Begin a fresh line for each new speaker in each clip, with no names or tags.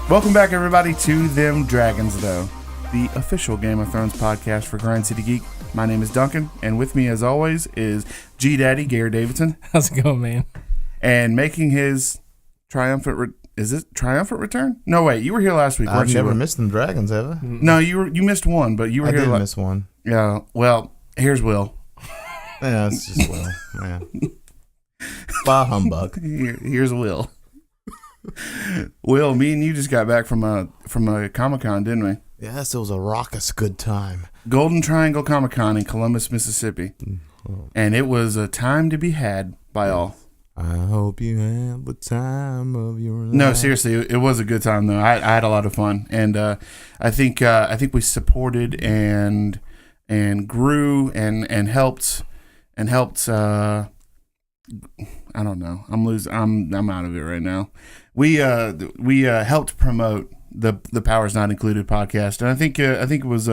Welcome back, everybody, to Them Dragons, though, the official Game of Thrones podcast for Grind City Geek. My name is Duncan, and with me, as always, is G-Daddy, Garrett Davidson.
How's it going, man?
And making his triumphant return? No, wait, you were here last week, weren't you?
I've never missed Them Dragons, have I?
No, you missed one, but you were here.
I did miss one.
Yeah, well, here's Will.
Yeah, it's just Will, man. Bah humbug.
Here's Will. Will, me and you just got back from a Comic-Con, didn't we?
Yes, it was a raucous good time.
Golden Triangle Comic-Con in Columbus, Mississippi. And it was a time to be had by all.
I hope you have the time of your life.
No, seriously, it was a good time though. I had a lot of fun, and I think we supported and grew and helped. I don't know. I'm out of it right now. We helped promote the Powers Not Included podcast, and I think it was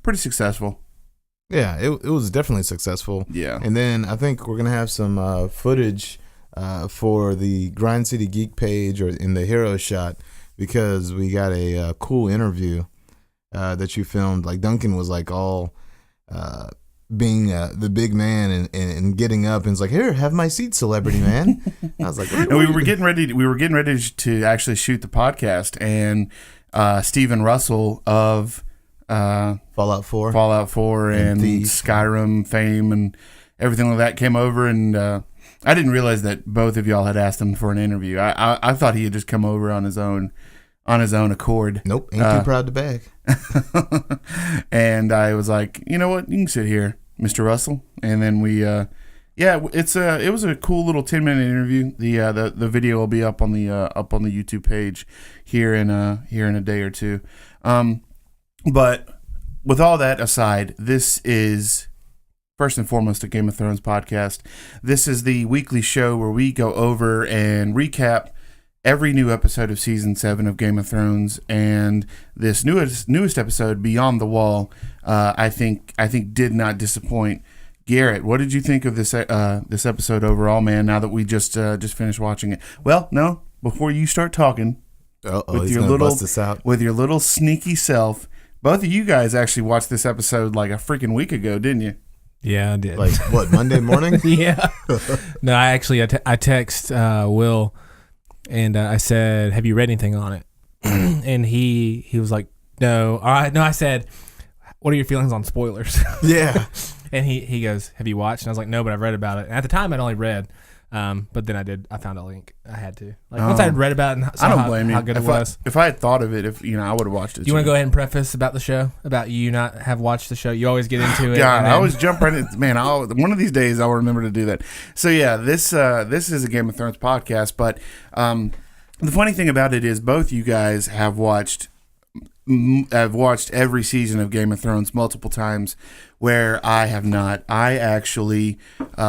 pretty successful.
Yeah, it was definitely successful.
Yeah,
and then I think we're gonna have some footage for the Grind City Geek page or in the HeroShot, because we got a cool interview that you filmed. Like Duncan was like all being the big man and getting up and it's like, here, have my seat, celebrity man. I was like,
and we were getting ready to actually shoot the podcast, and Steven Russell of
Fallout 4
and Skyrim fame and everything like that came over, and I didn't realize that both of y'all had asked him for an interview. I thought he had just come over on his own accord.
Nope, ain't too proud to beg.
And I was like, you know what, you can sit here, Mr. Russell. And then we it was a cool little 10-minute interview. The video will be up on the YouTube page here in a day or two. But with all that aside, this is first and foremost a Game of Thrones podcast. This is the weekly show where we go over and recap every new episode of season 7 of Game of Thrones, and this newest episode, Beyond the Wall, I think did not disappoint. Garrett, what did you think of this episode overall, man? Now that we just finished watching it. Well, no, before you start talking, with your little sneaky self, both of you guys actually watched this episode like a freaking week ago, didn't you?
Yeah, I did.
Like what, Monday morning?
Yeah. No, I text Will. And I said, have you read anything on it? And he was like, no. No, I said, what are your feelings on spoilers?
Yeah.
And he goes, have you watched? And I was like, no, but I've read about it. And at the time, I'd only read. But then I found a link. I had to. Once I had read about it and saw how good it was.
If I had thought of it, I would have watched it.
You want to go ahead and preface about the show? About you not have watched the show? You always get into it.
God, I always jump right in. Man, one of these days I'll remember to do that. So yeah, this is a Game of Thrones podcast, but the funny thing about it is both you guys have watched every season of Game of Thrones multiple times, where I have not. I actually,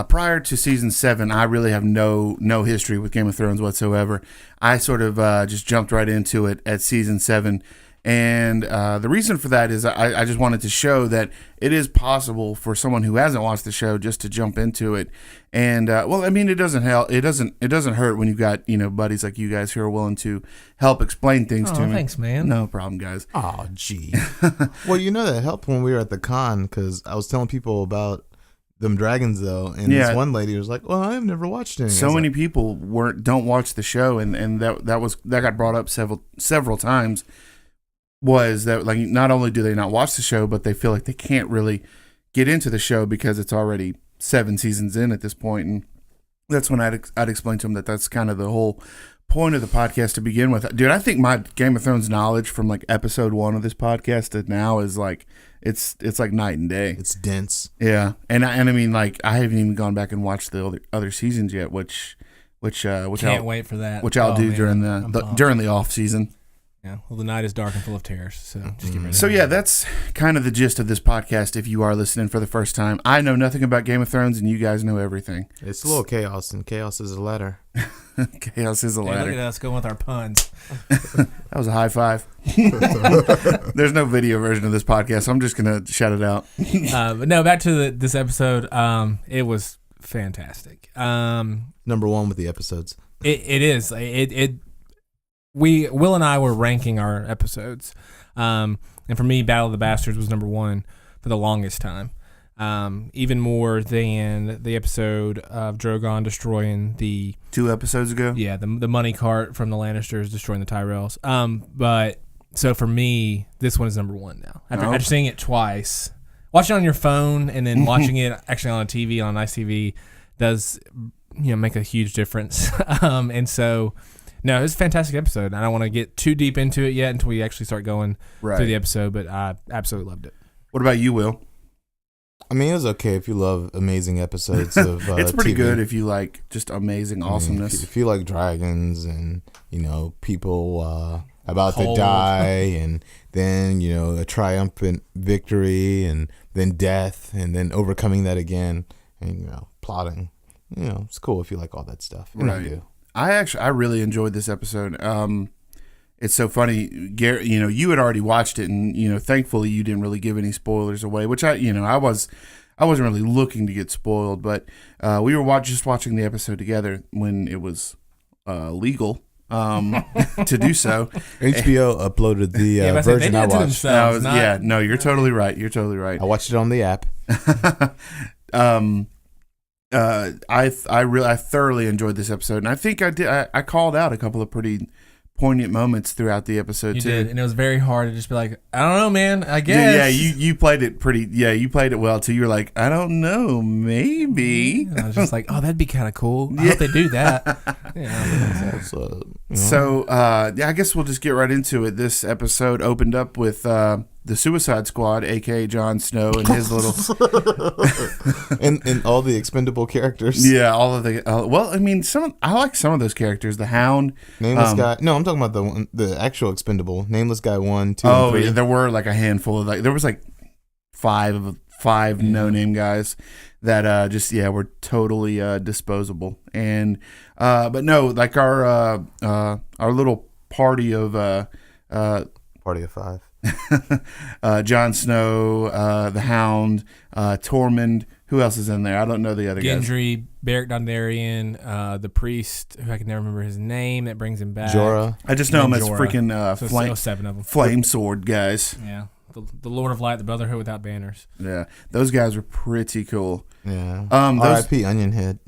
prior to season 7, I really have no history with Game of Thrones whatsoever. I sort of just jumped right into it at season 7. And the reason for that is I just wanted to show that it is possible for someone who hasn't watched the show just to jump into it. And well, I mean, it doesn't help. It doesn't hurt when you've got buddies like you guys who are willing to help explain things to me.
Thanks, man.
No problem, guys.
Oh, gee. Well, that helped when we were at the con, because I was telling people about Them Dragons though, and this one lady was like, "Well, I've never watched it."
So many people don't watch the show, and that got brought up several times. Was that, like, not only do they not watch the show, but they feel like they can't really get into the show because it's already 7 seasons in at this point. And that's when I'd explain to them that that's kind of the whole point of the podcast to begin with. Dude, I think my Game of Thrones knowledge from like episode 1 of this podcast to now is like it's like night and day.
It's dense.
Yeah, and I mean, like, I haven't even gone back and watched the other seasons yet, which
can't wait for that.
Which I'll do during the off season.
Yeah, well, the night is dark and full of terrors, so just get ready.
So yeah, that's kind of the gist of this podcast. If you are listening for the first time, I know nothing about Game of Thrones, and you guys know everything.
It's a little chaos, and chaos is a ladder.
Chaos is a ladder.
Look at us going with our puns.
That was a high five. There's no video version of this podcast, so I'm just gonna shout it out.
But no, back to this episode. It was fantastic.
Number 1 with the episodes.
It is. It Will and I were ranking our episodes, and for me, Battle of the Bastards was number one for the longest time, even more than the episode of Drogon destroying the
2 episodes ago.
Yeah, the money cart from the Lannisters destroying the Tyrells. But so for me, this one is number one now. After seeing it twice, watching it on your phone and then watching it actually on a TV on a nice TV does make a huge difference. And so. No, it was a fantastic episode. I don't want to get too deep into it yet until we actually start going through the episode, but I absolutely loved it.
What about you, Will?
I mean, it was okay if you love amazing episodes of
It's pretty
TV.
good if you like just amazing awesomeness.
If you like dragons and, people about
Cold.
to die and then, a triumphant victory and then death and then overcoming that again and, plotting. It's cool if you like all that stuff. And I do.
I really enjoyed this episode. It's so funny, Garrett. You had already watched it, and thankfully you didn't really give any spoilers away. Which I wasn't really looking to get spoiled, but we were just watching the episode together when it was legal to do so.
HBO uploaded the version I watched.
You're totally right. You're totally right.
I watched it on the app.
I thoroughly enjoyed this episode, and I think I did. I called out a couple of pretty poignant moments throughout the episode
You
too.
did, and it was very hard to just be like, I don't know, man. I guess.
Yeah, you played it pretty. Yeah, you played it well too. You're like, I don't know, maybe.
And I was just like, oh, that'd be kind of cool. I hope they do that.
So, I guess we'll just get right into it. This episode opened up with the Suicide Squad, aka Jon Snow, and his little
and all the expendable characters.
Yeah, all of the. I mean, I like some of those characters. The Hound,
Nameless Guy. No, I'm talking about the actual expendable. Nameless Guy 1, 2, and 3.
Yeah, there were like a handful of there was like five no-name guys that were totally disposable. And but no, like our little party of
Party of 5.
Jon Snow, the Hound, Tormund. Who else is in there? I don't know the other guys.
Gendry, Beric Dondarrion, the priest, who I can never remember his name, that brings him back.
Jorah.
I just know him as
Jorah.
freaking
7 of them.
flame sword guys.
Yeah, the Lord of Light, the Brotherhood without banners.
Yeah, those guys were pretty cool.
Yeah. R.I.P. Onion Head.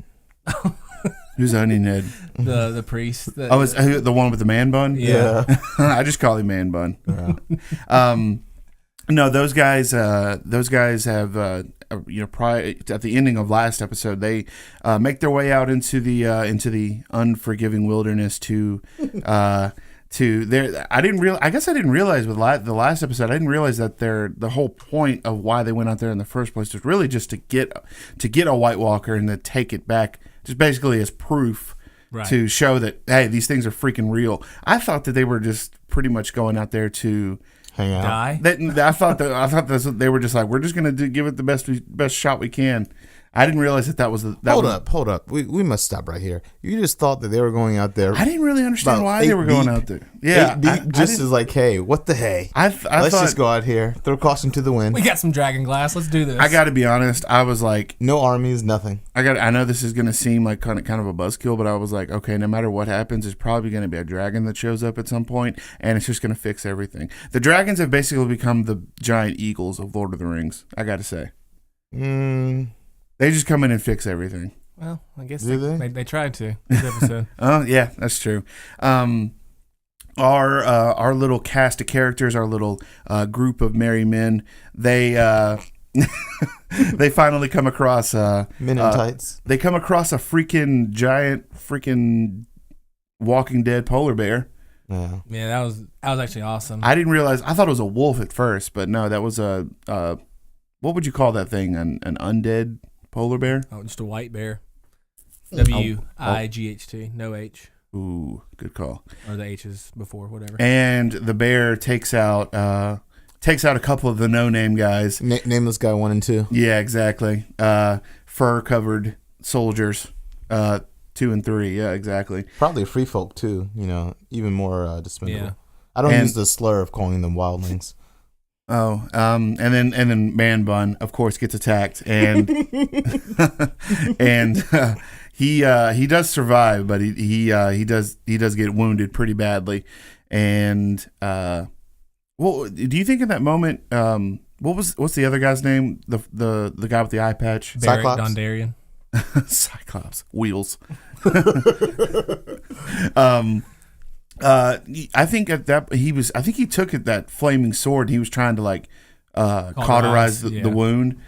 Who's Onion Head?
The priest.
Is the one with the man bun?
Yeah.
I just call him man bun.
Yeah.
No, those guys have probably at the ending of last episode, they make their way out into the unforgiving wilderness to there. I guess I didn't realize with the last episode, I didn't realize that the whole point of why they went out there in the first place was really just to get a White Walker and to take it back, just basically as proof. Right. To show that, hey, these things are freaking real. I thought that they were just pretty much going out there to
hang out.
Die.
I thought they were just like, we're just gonna give it the best shot we can. I didn't realize that was the.
Hold up. We must stop right here. You just thought that they were going out there.
I didn't really understand why they were going out there. Yeah,
just as like, hey, what the hey? Let's just go out here, throw caution to the wind.
We got some dragon glass. Let's do this.
I got to be honest. I was like,
no armies, nothing.
I know this is gonna seem like kind of a buzzkill, but I was like, okay, no matter what happens, there's probably gonna be a dragon that shows up at some point, and it's just gonna fix everything. The dragons have basically become the giant eagles of Lord of the Rings. I got to say. They just come in and fix everything.
Well, I guess
they
tried to this episode.
Oh yeah, that's true. Our little cast of characters, our little group of merry men, they they finally come across
men in tights.
They come across a giant Walking Dead polar bear.
Yeah,
that was actually awesome.
I didn't realize. I thought it was a wolf at first, but no, that was a what would you call that thing? An undead polar bear?
Oh, just a white bear. WIGHT, no H.
Ooh, good call.
Or the H's before, whatever.
And the bear takes out a couple of the no-name guys.
Nameless Guy 1 and 2.
Yeah, exactly. Fur-covered soldiers, 2 and 3. Yeah, exactly.
Probably free folk too. Even more dispendable. Yeah. I don't use the slur of calling them wildlings.
Oh, and then Man Bun, of course, gets attacked, and and he does survive, but he does get wounded pretty badly. And well, do you think in that moment, what's the other guy's name? The guy with the eye patch,
Barrett
Cyclops?
Dondarrion.
Cyclops wheels. I think at that I think he took it that flaming sword. And he was trying to like cauterize the wound,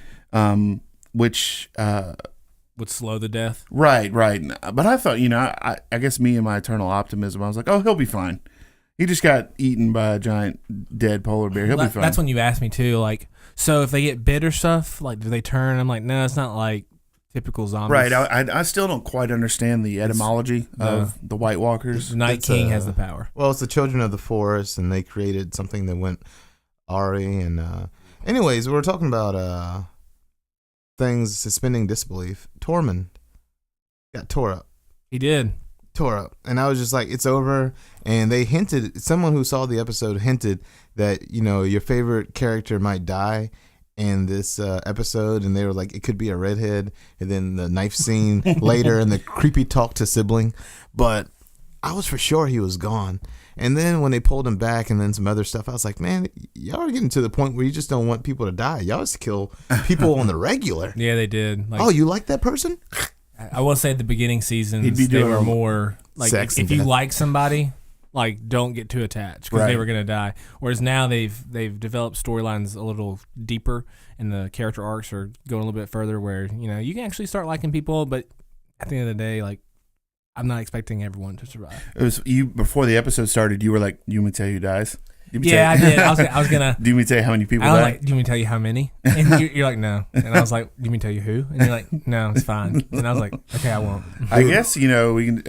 which
would slow the death.
Right. But I thought, I guess me and my eternal optimism, I was like, oh, he'll be fine. He just got eaten by a giant dead polar bear. He'll be fine.
That's when you asked me too, like, so if they get bit or stuff, like, do they turn? I'm like, no, it's not like typical zombies.
Right. I still don't quite understand the etymology of the White Walkers.
The Night King has the power.
Well, it's the children of the forest, and they created something that went Ari. And anyways, we were talking about things suspending disbelief. Tormund got tore up.
He did.
Tore up. And I was just like, it's over. And they hinted, someone who saw the episode hinted that, your favorite character might die in this episode. And they were like, it could be a redhead. And then the knife scene later and the creepy talk to sibling. But I was for sure he was gone. And then when they pulled him back and then some other stuff, I was like, man, y'all are getting to the point where you just don't want people to die. Y'all just kill people on the regular.
Yeah, they did.
Like, oh, you like that person?
I will say at the beginning seasons, they were more like, if you like somebody, like, don't get too attached because they were going to die. Whereas now they've developed storylines a little deeper and the character arcs are going a little bit further where, you can actually start liking people. But at the end of the day, like, I'm not expecting everyone to survive. It was
you before the episode started. You were like, "You want me to tell you who dies?"
Yeah, I did. I was gonna.
Do you want me to tell you how many people
I was
died?
like, do you want me to tell you how many? And you're like, no. And I was like, do you want me to tell you who? And you're like, no, it's fine. And I was like, okay, I won't.
I guess we can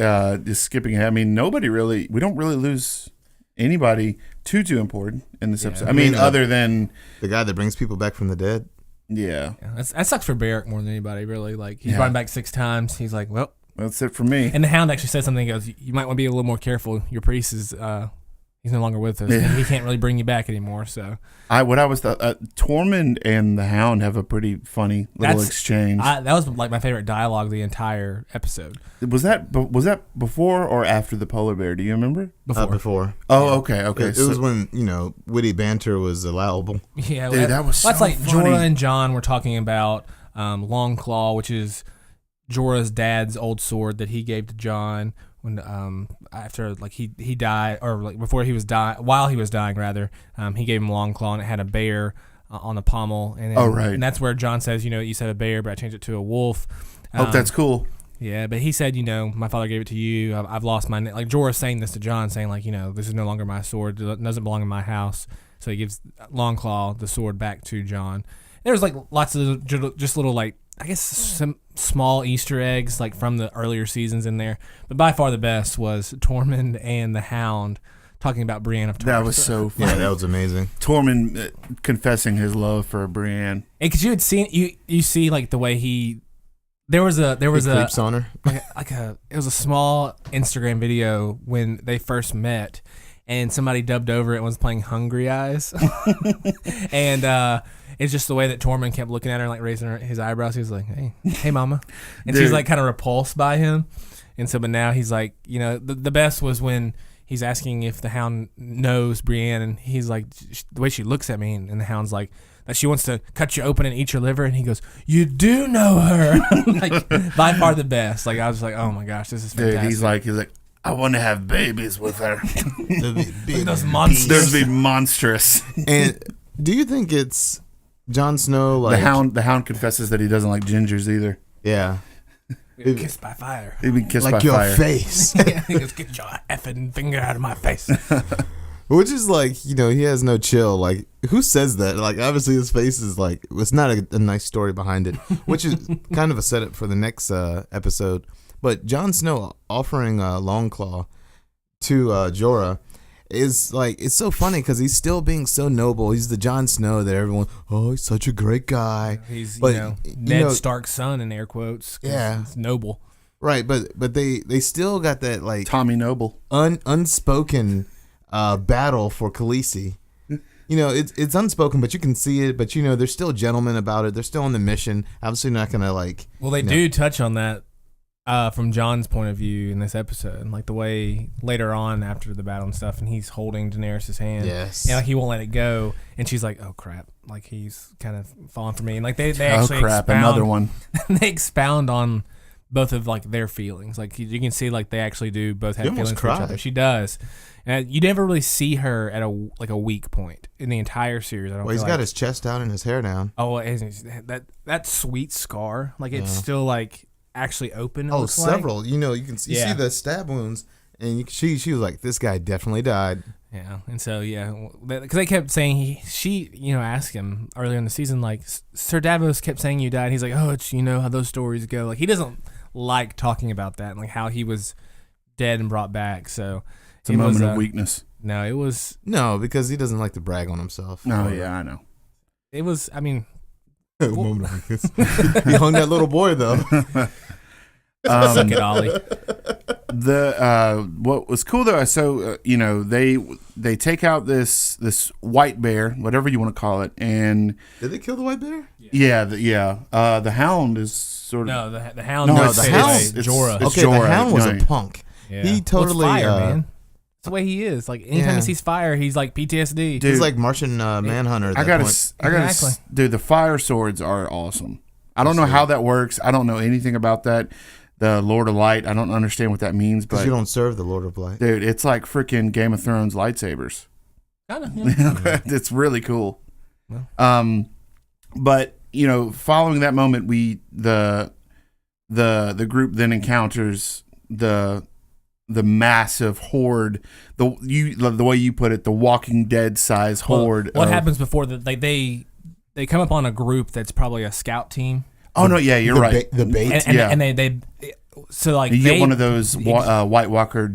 just skipping ahead. I mean, we don't really lose anybody too important in this episode. I mean, other than
the guy that brings people back from the dead.
Yeah,
that sucks for Barrett more than anybody. Really, like he's brought him back 6 times. He's like, well.
That's it for me.
And the Hound actually said something. He goes, you might want to be a little more careful. Your priest is he's no longer with us.
Yeah.
He can't really bring you back anymore. So
Tormund and the Hound have a pretty funny little exchange.
That was like my favorite dialogue the entire episode.
Was that before or after the polar bear? Do you remember?
Before.
Oh, okay.
It was when witty banter was allowable.
Yeah,
dude, that was so
that's like
funny.
Jorah and Jon were talking about Longclaw, which is Jorah's dad's old sword that he gave to Jon when after like he died, or like before he was dying, while he was dying rather, he gave him Longclaw and it had a bear on the pommel. And then,
right.
And that's where Jon says, you said a bear, but I changed it to a wolf.
Hope that's cool.
Yeah, but he said, my father gave it to you. I've lost my like Jorah's saying this to Jon, saying like, this is no longer my sword. It doesn't belong in my house. So he gives Longclaw the sword back to Jon. There was like lots of just little like, I guess some small Easter eggs like from the earlier seasons in there, but by far the best was Tormund and the Hound talking about Brienne of Tarth.
That was so funny.
Yeah, that was amazing.
Tormund confessing his love for Brienne.
Because you had seen you see like the way there was a
creeps on her.
It was a small Instagram video when they first met, and somebody dubbed over it and was playing Hungry Eyes, and it's just the way that Tormund kept looking at her, like raising his eyebrows. He was like, "Hey, mama," and she's like kind of repulsed by him. And so, but now he's like, the best was when he's asking if the Hound knows Brienne, and he's like, the way she looks at me, and the Hound's like, that she wants to cut you open and eat your liver, and he goes, "You do know her." Like by far the best. Like I was like, oh my gosh, this is fantastic.
Dude, he's like, I want to have babies with her.
Those monsters.
Those would be monstrous.
And do you think it's Jon Snow? Like
the Hound confesses that he doesn't like gingers either.
Yeah.
Kissed by fire.
He'd been kissed
like
by
your
fire.
face.
He goes, "Get your effing finger out of my face."
Which is like, he has no chill. Like, who says that? Like, obviously his face is like, it's not a nice story behind it, which is kind of a setup for the next episode. But Jon Snow offering Longclaw to Jorah is like, it's so funny because he's still being so noble. He's the Jon Snow that everyone, he's such a great guy.
He's,
but,
Ned Stark's son in air quotes.
Yeah.
It's noble.
Right, but they still got that like
Tommy Noble.
Unspoken battle for Khaleesi. It's unspoken, but you can see it. But they're still gentlemen about it. They're still on the mission. Obviously, not gonna like.
Well, they do touch on that from Jon's point of view in this episode, and like the way later on after the battle and stuff, and he's holding Daenerys' hand,
Yes,
and like he won't let it go, and she's like, "Oh crap!" Like he's kind of falling for me, and like they actually
another one.
They expound on both of like their feelings. Like you can see like they actually do both have feelings for each other. She does, and you never really see her at a weak point in the entire series. I don't.
Well, he's got his chest out and his hair down.
Oh, that sweet scar, like it's still like actually open.
Oh, several. Like. You can see the stab wounds, and she was like, "This guy definitely died."
Yeah, and so because they kept saying she asked him earlier in the season, like Sir Davos kept saying you died. He's like, "Oh, it's how those stories go." Like he doesn't like talking about that and like how he was dead and brought back. So
it's a moment of weakness.
No, it was
because he doesn't like to brag on himself.
No, yeah, I know.
It was. I mean,
moment of weakness. He hung that little boy though.
Suck it, Ollie.
What was cool though, so they take out this white bear, whatever you want to call it, and
did they kill the white bear?
Yeah, the hound is sort of
the hound.
No, the hound.
It's Jorah.
Okay, Jorah. The hound was a punk.
Yeah.
He totally
fire, man. That's the way he is. Like anytime he sees fire, he's like PTSD.
Dude, he's like Martian Manhunter.
I gotta, dude. The fire swords are awesome. I don't know how that works. I don't know anything about that. The Lord of Light, I don't understand what that means, but
you don't serve the Lord of Light,
dude. It's like freaking Game of Thrones lightsabers.
Yeah.
It's really cool. Yeah. But following that moment, the group then encounters the massive horde. The way you put it, the Walking Dead size horde.
What happens before that? They come upon a group that's probably a scout team.
Oh no! Yeah, you're right.
The bait,
and they so like
you get one of those White Walker,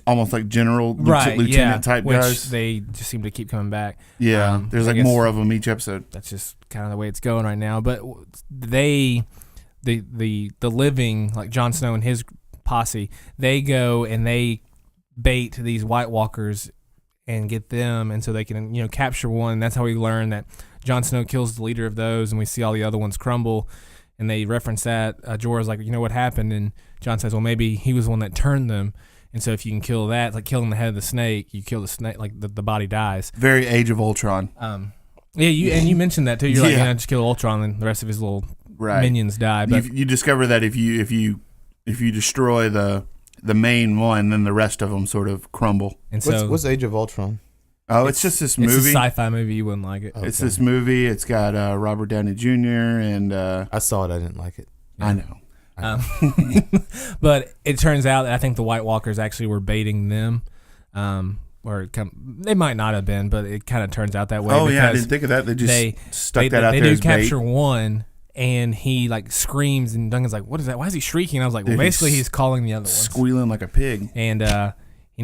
almost like general lieutenant type
which
guys.
They just seem to keep coming back.
Yeah, there's like more of them each episode.
That's just kind of the way it's going right now. But the living, like Jon Snow and his posse, they go and they bait these White Walkers and get them, and so they can capture one. That's how we learn that Jon Snow kills the leader of those, and we see all the other ones crumble. And they reference that. Jorah's like, what happened? And Jon says, well, maybe he was the one that turned them. And so if you can kill that, it's like killing the head of the snake, you kill the snake, like the body dies.
Very Age of Ultron.
You mentioned that too. You're like, just kill Ultron, and the rest of his little minions die. But
you discover that if you destroy the main one, then the rest of them sort of crumble.
And so,
what's Age of Ultron?
Oh, it's just this movie.
It's a sci-fi movie. You wouldn't like it.
Okay. It's this movie. It's got Robert Downey Jr. and
I saw it. I didn't like it.
I know.
But it turns out that I think the White Walkers actually were baiting them. They might not have been, but it kind of turns out that way.
Oh yeah, I didn't think of that. They just stuck that out there.
They
do
capture
bait.
One, and he like screams, and Duncan's like, "What is that? Why is he shrieking?" I was like, "Well, basically he's calling the other ones,
squealing like a pig."
And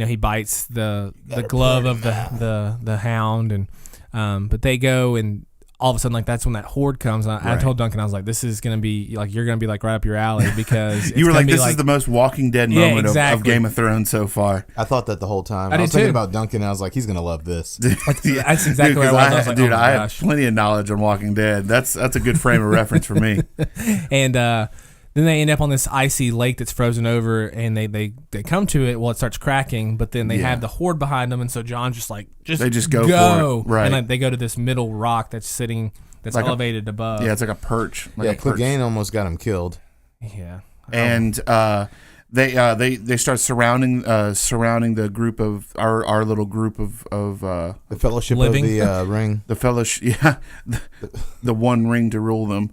he bites the glove of the hound, and but they go, and all of a sudden, like that's when that horde comes. And I told Duncan, I was like, "This is gonna be like you're gonna be like right up your alley," because
you were like, "This is the most Walking Dead moment of Game of Thrones so far."
I thought that the whole time. I was thinking about Duncan, and I was like, "He's gonna love this."
That's exactly what I was like.
Dude, I have plenty of knowledge on Walking Dead. That's a good frame of reference for me.
And then they end up on this icy lake that's frozen over, and they come to it. Well, it starts cracking, but then they have the horde behind them, and so John's just like,
they just go for it, right?
And like, they go to this middle rock that's like elevated above.
Yeah, it's like a perch.
Clegane almost got him killed.
Yeah,
and they start surrounding the group of our little group of
the Fellowship of the Ring.
The fellowship, the one ring to rule them.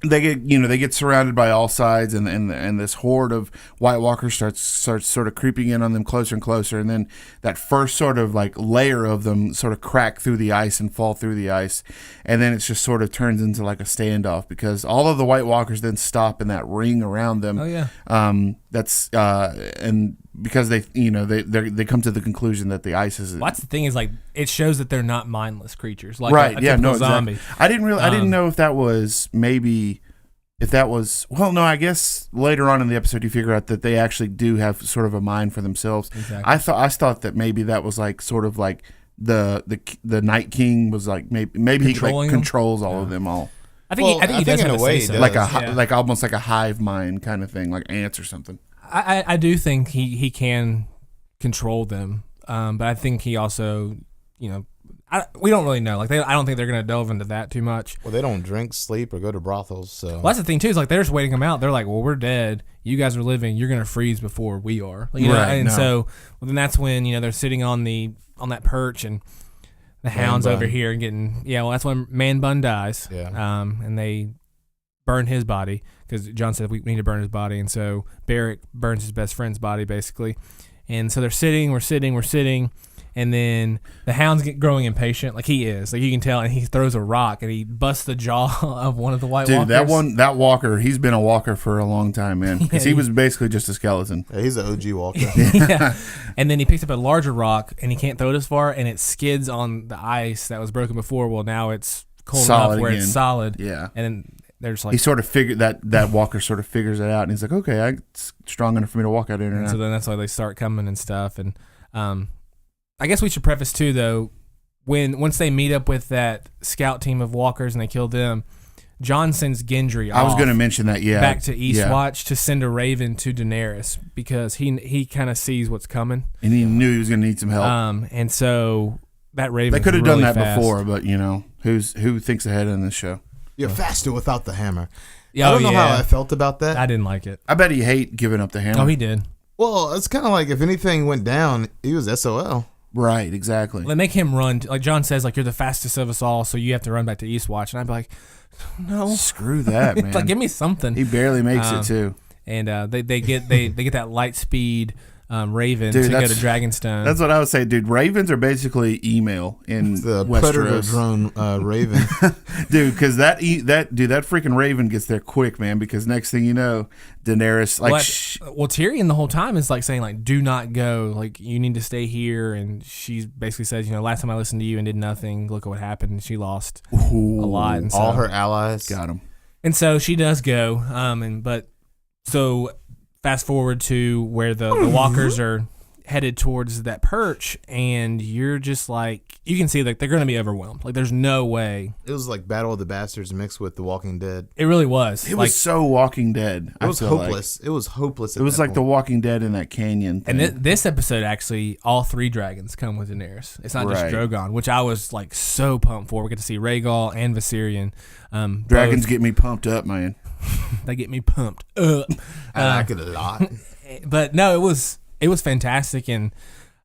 They get surrounded by all sides, and this horde of White Walkers starts sort of creeping in on them closer and closer, and then that first sort of like layer of them sort of crack through the ice and fall through the ice, and then it just sort of turns into like a standoff because all of the White Walkers then stop in that ring around them.
Oh yeah.
And because they come to the conclusion that the ice is.
Well, that's the thing is like it shows that they're not mindless creatures like
right.
a typical zombie.
Exactly. I didn't know if that was well, no, I guess later on in the episode you figure out that they actually do have sort of a mind for themselves.
Exactly.
I thought that maybe that was like sort of like the Night King was like maybe he like controls all of them all.
I think he does have
in a way,
say-so.
like
Yeah.
like almost like a hive mind kind of thing, like ants or something.
I do think he can control them, but I think he also, we don't really know. Like I don't think they're gonna delve into that too much.
Well, they don't drink, sleep, or go to brothels. So
Well, that's the thing too. Is like they're just waiting them out. They're like, well, we're dead. You guys are living. You're gonna freeze before we are. Like,
Right,
And
no.
so then that's when they're sitting on that perch and the hound's
Bun.
over here and getting Well, that's when Man Bun dies.
Yeah.
And they burn his body because John said we need to burn his body, and so Barrett burns his best friend's body basically. And so we're sitting. And then the hound's growing impatient, like he is. Like you can tell, and he throws a rock, and he busts the jaw of one of the White Walkers.
Dude, that walker, he's been a walker for a long time, man. Because he was basically just a skeleton.
Yeah, he's an OG walker.
Yeah. And then he picks up a larger rock, and he can't throw it as far, and it skids on the ice that was broken before. Well, now it's cold
Solid
enough where
again.
it's solid.
Yeah.
And then they're just like...
He sort of figured that walker sort of figures it out, and he's like, okay, it's strong enough for me to walk out here now.
So then that's why they start coming and stuff. And I guess we should preface too, though, once they meet up with that scout team of walkers and they kill them, John sends Gendry
I was going to mention that, yeah.
back to Eastwatch to send a raven to Daenerys because he kind of sees what's coming.
And he knew he was going to need some help.
And so that raven.
They could have
really
done that
fast.
before, but, who thinks ahead in this show?
You're faster without the hammer.
Yeah,
I don't know how I felt about that.
I didn't like it.
I bet he hate giving up the hammer.
Oh, he did.
Well, it's kind of like if anything went down, he was SOL.
Right, exactly.
They make him run. Like John says, like, you're the fastest of us all, so you have to run back to Eastwatch. And I'd be like, no.
Screw that, man.
Like, give me something.
He barely makes it, too.
And they get that light speed raven to go to Dragonstone.
That's what I would say, dude. Ravens are basically email in
The
Westeros.
predator drone raven.
Dude, because that freaking raven gets there quick, man. Because next thing you know, Daenerys
well, Tyrion the whole time is like saying like, do not go, like you need to stay here. And she basically says, last time I listened to you and did nothing, look at what happened. And she lost a lot. And so,
All her allies
got him.
And so she does go. So fast forward to where the walkers are headed towards that perch, and you're just like, you can see like they're going to be overwhelmed. Like there's no way.
It was like Battle of the Bastards mixed with The Walking Dead.
It really was.
It was so Walking Dead.
It was hopeless. It was hopeless.
It was like The Walking Dead in that canyon thing.
And this episode, actually, all three dragons come with Daenerys. It's not just
Right.
Drogon, which I was like so pumped for. We get to see Rhaegal and Viserion.
Dragons get me pumped up, man.
They get me pumped up.
I like it a lot.
But no, it was fantastic. And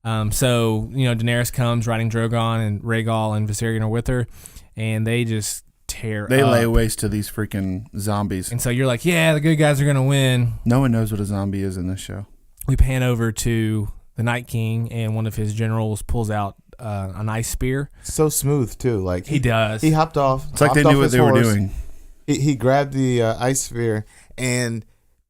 so Daenerys comes riding Drogon, and Rhaegal and Viserion are with her, and they just tear.
They
up.
lay waste to these freaking zombies.
And so you're like, yeah, the good guys are gonna win.
No one knows what a zombie is in this show.
We pan over to the Night King, and one of his generals pulls out an ice spear.
So smooth too. Like
He does.
He hopped off.
It's like they knew what they were doing.
He grabbed the ice sphere, and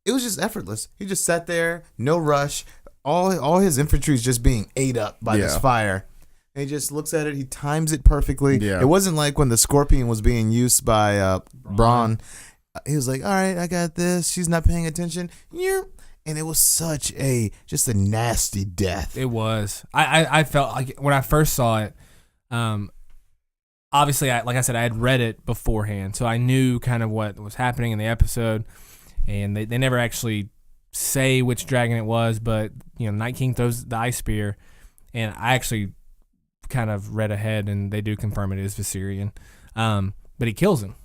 it was just effortless. He just sat there, no rush. All his infantry is just being ate up by this fire. And he just looks at it. He times it perfectly.
Yeah.
It wasn't like when the Scorpion was being used by Bronn. He was like, all right, I got this. She's not paying attention. And it was just a nasty death.
It was. I felt like when I first saw it, obviously, like I said, I had read it beforehand, so I knew kind of what was happening in the episode, and they never actually say which dragon it was, but Night King throws the ice spear, and I actually kind of read ahead, and they do confirm it is Viserion, but he kills him.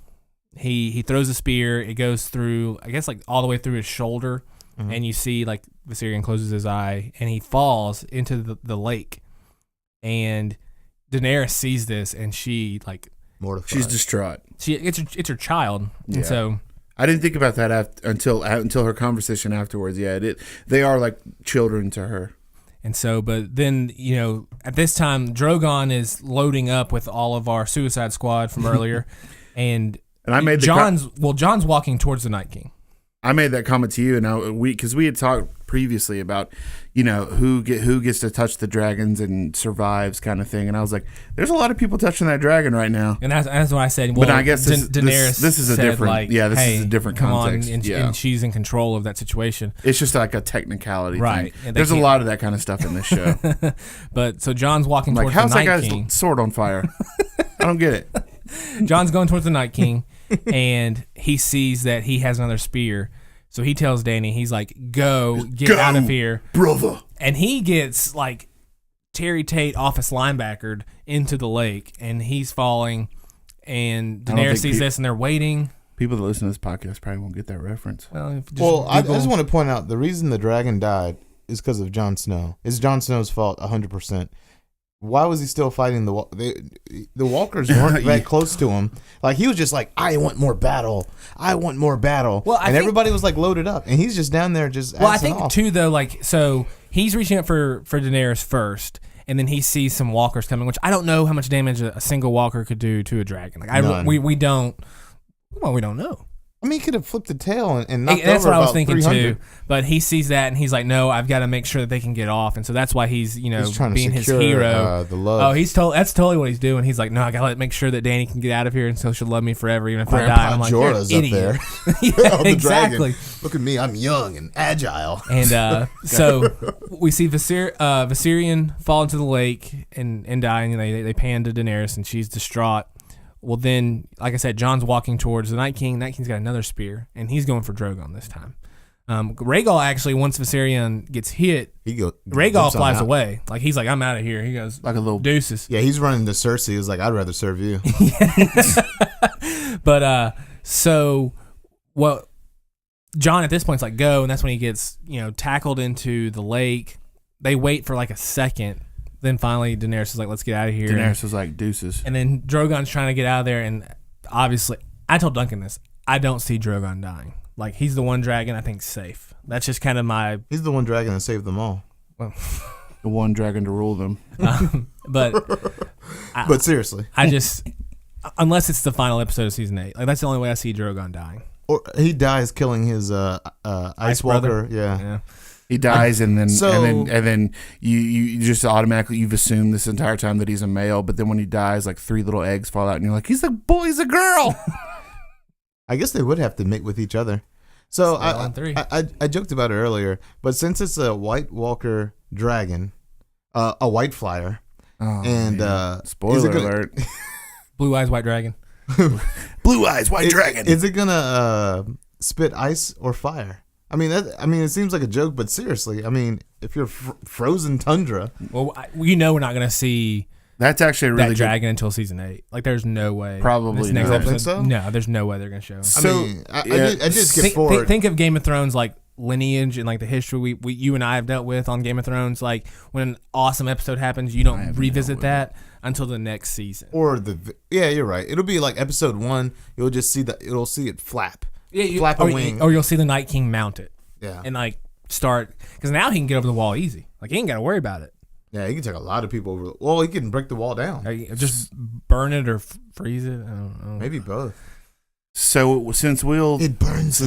He throws a spear, it goes through, I guess, like all the way through his shoulder, and you see like Viserion closes his eye, and he falls into the lake, and Daenerys sees this, and she like
Mortified.
She's distraught.
It's her child,
Yeah.
and so
I didn't think about that until her conversation afterwards. Yeah, they are like children to her.
And so, but then, at this time, Drogon is loading up with all of our Suicide Squad from earlier, and
I made
John's walking towards the Night King.
I made that comment to you, and because we had talked previously about, who gets to touch the dragons and survives kind of thing, and I was like, there's a lot of people touching that dragon right now.
And that's what I said. Well,
but I guess
Daenerys
this is a
said,
different,
like,
this
hey,
is a different
come
context.
on, and,
yeah.
and she's in control of that situation.
It's just like a technicality
Right.
thing. There's a lot of that kind of stuff in this show.
But so John's walking
Like,
towards
how's
the
that
Night
guy's
King.
sword on fire? I don't get it.
John's going towards the Night King, and he sees that he has another spear. So he tells Danny, he's like, go, get out of here.
Brother.
And he gets like Terry Tate office linebackered into the lake, and he's falling, and Daenerys sees this, and they're waiting.
People that listen to this podcast probably won't get that reference.
Well, I just want to point out, the reason the dragon died is because of Jon Snow. It's Jon Snow's fault 100%. Why was he still fighting the walkers weren't that close to him? Like, he was just like, I want more battle. I want more battle. Well, and everybody was like loaded up, and he's just down there just
I think
off.
Too, though, like, so he's reaching up for Daenerys first, and then he sees some walkers coming, which I don't know how much damage a single walker could do to a dragon. Like, we don't know.
I mean, he could have flipped the tail and knocked
that's
over
what I was
about
thinking
300.
too. But he sees that and he's like, "No, I've got to make sure that they can get off." And so that's why he's
trying
being
to
his
secure,
hero.
the love.
Oh, that's totally what he's doing. He's like, "No, I gotta make sure that Danny can get out of here, and so she'll love me forever, even if
Grandpa
I die." I'm like,
Jorah's
"You're an
up there.
idiot." Yeah,
Oh, the
exactly.
dragon. Look at me, I'm young and agile.
And so we see Viserion fall into the lake and die, and they pan to Daenerys, and she's distraught. Well, then, like I said, Jon's walking towards the Night King. Night King's got another spear, and he's going for Drogon this time. Rhaegal actually, once Viserion gets hit, Rhaegal flies away. Like, he's like, I'm out of here. He goes,
like a little
deuces.
Yeah, he's running to Cersei. He's like, I'd rather serve you.
But so what? Jon at this point is like, go, and that's when he gets tackled into the lake. They wait for like a second. Then finally, Daenerys is like, let's get out of here.
Daenerys was like, deuces.
And then Drogon's trying to get out of there. And obviously, I told Duncan this. I don't see Drogon dying. Like, he's the one dragon I think safe. That's just kind of my...
He's the one dragon that saved them all.
Well,
the one dragon to rule them.
But seriously.
I just... Unless it's the final episode of season 8. Like, that's the only way I see Drogon dying.
Or he dies killing his Ice Walker. Yeah.
He dies, and then you just automatically, you've assumed this entire time that he's a male, but then when he dies, like 3 little eggs fall out, and you're like, he's a boy, he's a girl.
I guess they would have to mate with each other. So I joked about it earlier, but since it's a White Walker dragon, a White Flyer,
spoiler alert,
Blue Eyes White Dragon,
Blue Eyes White Dragon.
Is it gonna spit ice or fire? I mean, it seems like a joke, but seriously, I mean, if you're frozen tundra,
well, we're not going to see
that's actually a really
that dragon until season 8. Like, there's no way.
Probably
this next
not.
episode,
think so?
No, there's no way they're going to show him.
So I did skip forward.
Think of Game of Thrones, like lineage and like the history you and I have dealt with on Game of Thrones. Like, when an awesome episode happens, you don't revisit that until the next season.
You're right. It'll be like episode 1. You'll just see it'll see it flap.
Yeah,
flap a wing.
Or you'll see the Night King mount it.
Yeah.
And like start, because now he can get over the wall easy. Like, he ain't got to worry about it.
Yeah, he can take a lot of people over. Well, he can break the wall down.
Just burn it or freeze it. I don't know.
Maybe both.
So since Will has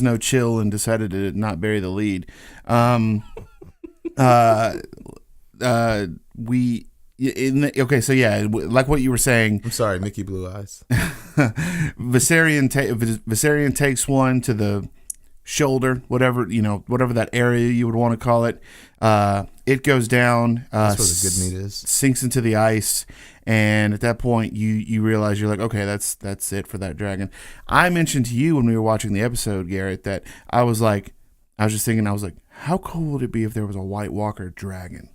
no chill and decided to not bury the lead, like what you were saying.
I'm sorry, Mickey Blue Eyes.
Viserion takes one to the shoulder, whatever that area you would want to call it. It goes down.
That's where the good meat is.
Sinks into the ice, and at that point, you realize you're like, okay, that's it for that dragon. I mentioned to you when we were watching the episode, Garrett, that I was just thinking, how cool would it be if there was a White Walker dragon?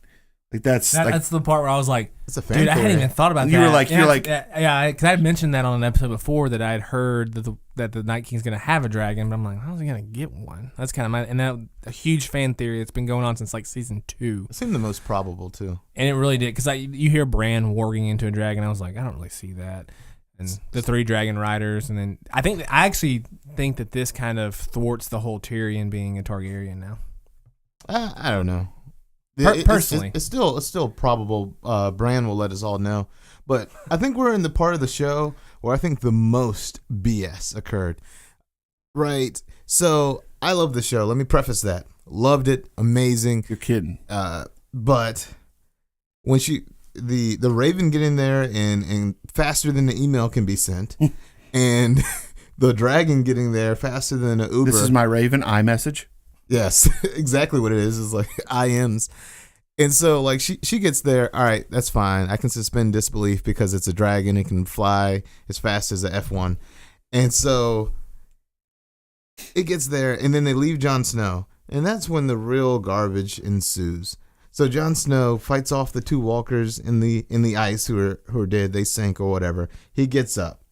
Like that's
the part where I was like,
dude,
I hadn't even thought about that.
You're like,
because I had mentioned that on an episode before that I had heard that the Night King's gonna have a dragon, but I'm like, how's he gonna get one? That's kind of a huge fan theory. It's been going on since like season 2.
It seemed the most probable too,
and it really did, because you hear Bran warging into a dragon. I was like, I don't really see that. And the 3 dragon riders, and then I actually think that this kind of thwarts the whole Tyrion being a Targaryen now.
I don't know.
Personally,
it's still probable. Bran will let us all know, but I think we're in the part of the show where I think the most BS occurred. Right. So I love the show. Let me preface that. Loved it. Amazing.
You're kidding.
But when the Raven get in there and faster than the email can be sent, and the dragon getting there faster than an Uber.
This is my Raven iMessage.
Yes, exactly what it is. It's like IMs. And so, like, she gets there. All right, that's fine. I can suspend disbelief because it's a dragon. It can fly as fast as a F1. And so it gets there, and then they leave Jon Snow. And that's when the real garbage ensues. So Jon Snow fights off the 2 walkers in the ice who are dead. They sink or whatever. He gets up.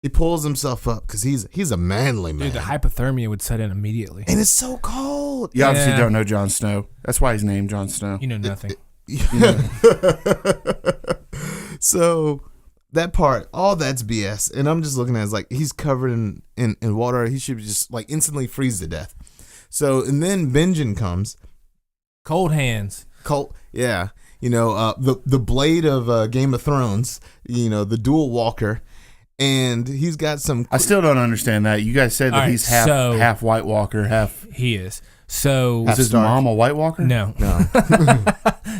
He pulls himself up because he's a manly man.
Dude, the hypothermia would set in immediately.
And it's so cold.
You obviously don't know Jon Snow. That's why he's named Jon Snow.
You know nothing.
So that part, all that's BS. And I'm just looking at it as like he's covered in water. He should just like instantly freeze to death. So, and then Benjen comes.
Cold hands.
Cold, yeah. You know, the blade of Game of Thrones, you know, the dual walker. And he's got some.
I still don't understand that. You guys said that he's half White Walker, half.
He is. So
Is his mom a White Walker?
No.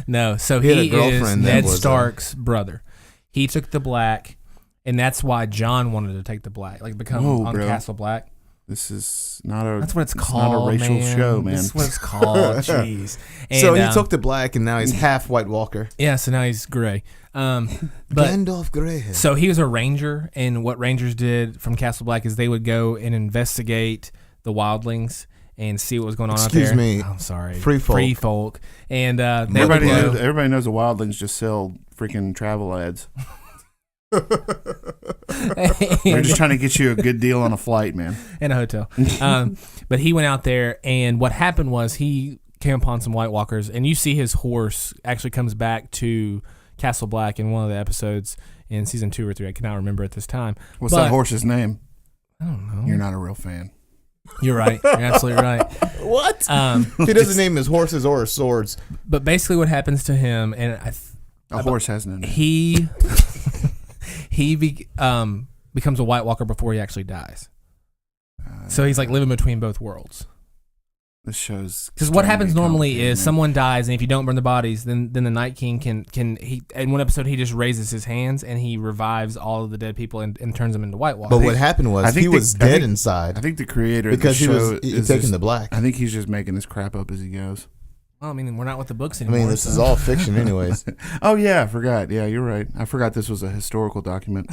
No. So he is Ned Stark's brother. He took the black, and that's why Jon wanted to take the black, like become on Castle Black.
This is not a.
That's what it's called.
Not a racial show, man.
That's what it's called. Jeez. And,
so he took the black, and now he's half White Walker.
Yeah. So now he's gray. But
Gandalf Greyhead.
So he was a ranger, and what rangers did from Castle Black is they would go and investigate the wildlings and see what was going on out there.
Excuse me.
I'm sorry.
Free folk.
And
everybody knows the wildlings just sell freaking travel ads. They're just trying to get you a good deal on a flight, man.
And a hotel. But he went out there, and what happened was he came upon some White Walkers, and you see his horse actually comes back to Castle Black in one of the episodes in season 2 or 3. I cannot remember at this time.
What's that horse's name?
I don't know.
You're not a real fan.
You're right. You're absolutely right.
What? He doesn't name his horses or his swords.
But basically what happens to him, and
a horse has no name.
He becomes a White Walker before he actually dies. So he's like living between both worlds.
This shows
because what happens normally is someone dies, and if you don't burn the bodies, then the Night King can in one episode he just raises his hands and he revives all of the dead people and turns them into White Walkers.
But what happened was he was dead inside.
I think the creator
because
of the show
he was taking the black.
I think he's just making this crap up as he goes.
Well, I mean, we're not with the books anymore.
I mean, this is all fiction, anyways.
Oh yeah, I forgot. Yeah, you're right. I forgot this was a historical document.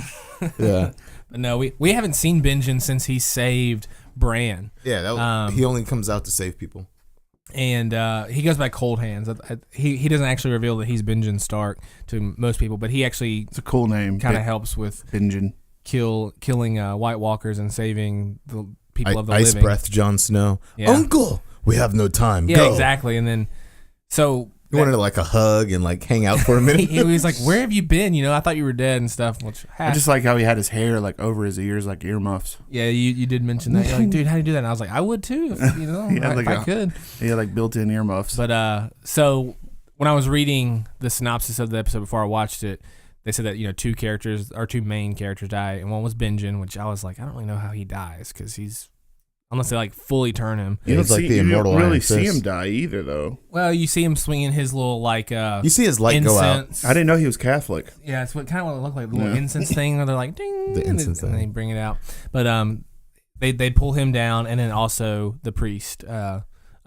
Yeah.
But no, we haven't seen Benjen since he saved Bran.
Yeah, he only comes out to save people.
And he goes by Cold Hands. He doesn't actually reveal that he's Benjen Stark to most people, but he actually
it's a cool name.
Kind of helps with
Benjen
killing White Walkers and saving the people of the
Ice
living.
Breath Jon Snow. Yeah. Uncle, we have no time.
Yeah,
Go.
Exactly. And then so
he wanted like a hug and like hang out for a minute.
He was like, "Where have you been? You know, I thought you were dead and stuff." Which
I just like how he had his hair like over his ears like earmuffs.
Yeah, you did mention that. You're like, dude, how do you do that? And I was like, I would too, if, you know, if I could.
Yeah, like built-in earmuffs.
But so when I was reading the synopsis of the episode before I watched it, they said that, you know, two main characters die, and one was Benjen, which I was like, I don't really know how he dies because he's. Unless they like fully turn him.
You don't
really see him die either, though.
Well, you see him swinging his little like.
You see his light
incense.
go out.
I didn't know he was Catholic.
Yeah, it's what kind of what it looked like, the little incense thing where they're like ding,
the incense
and they bring it out. But they pull him down, and then also the priest,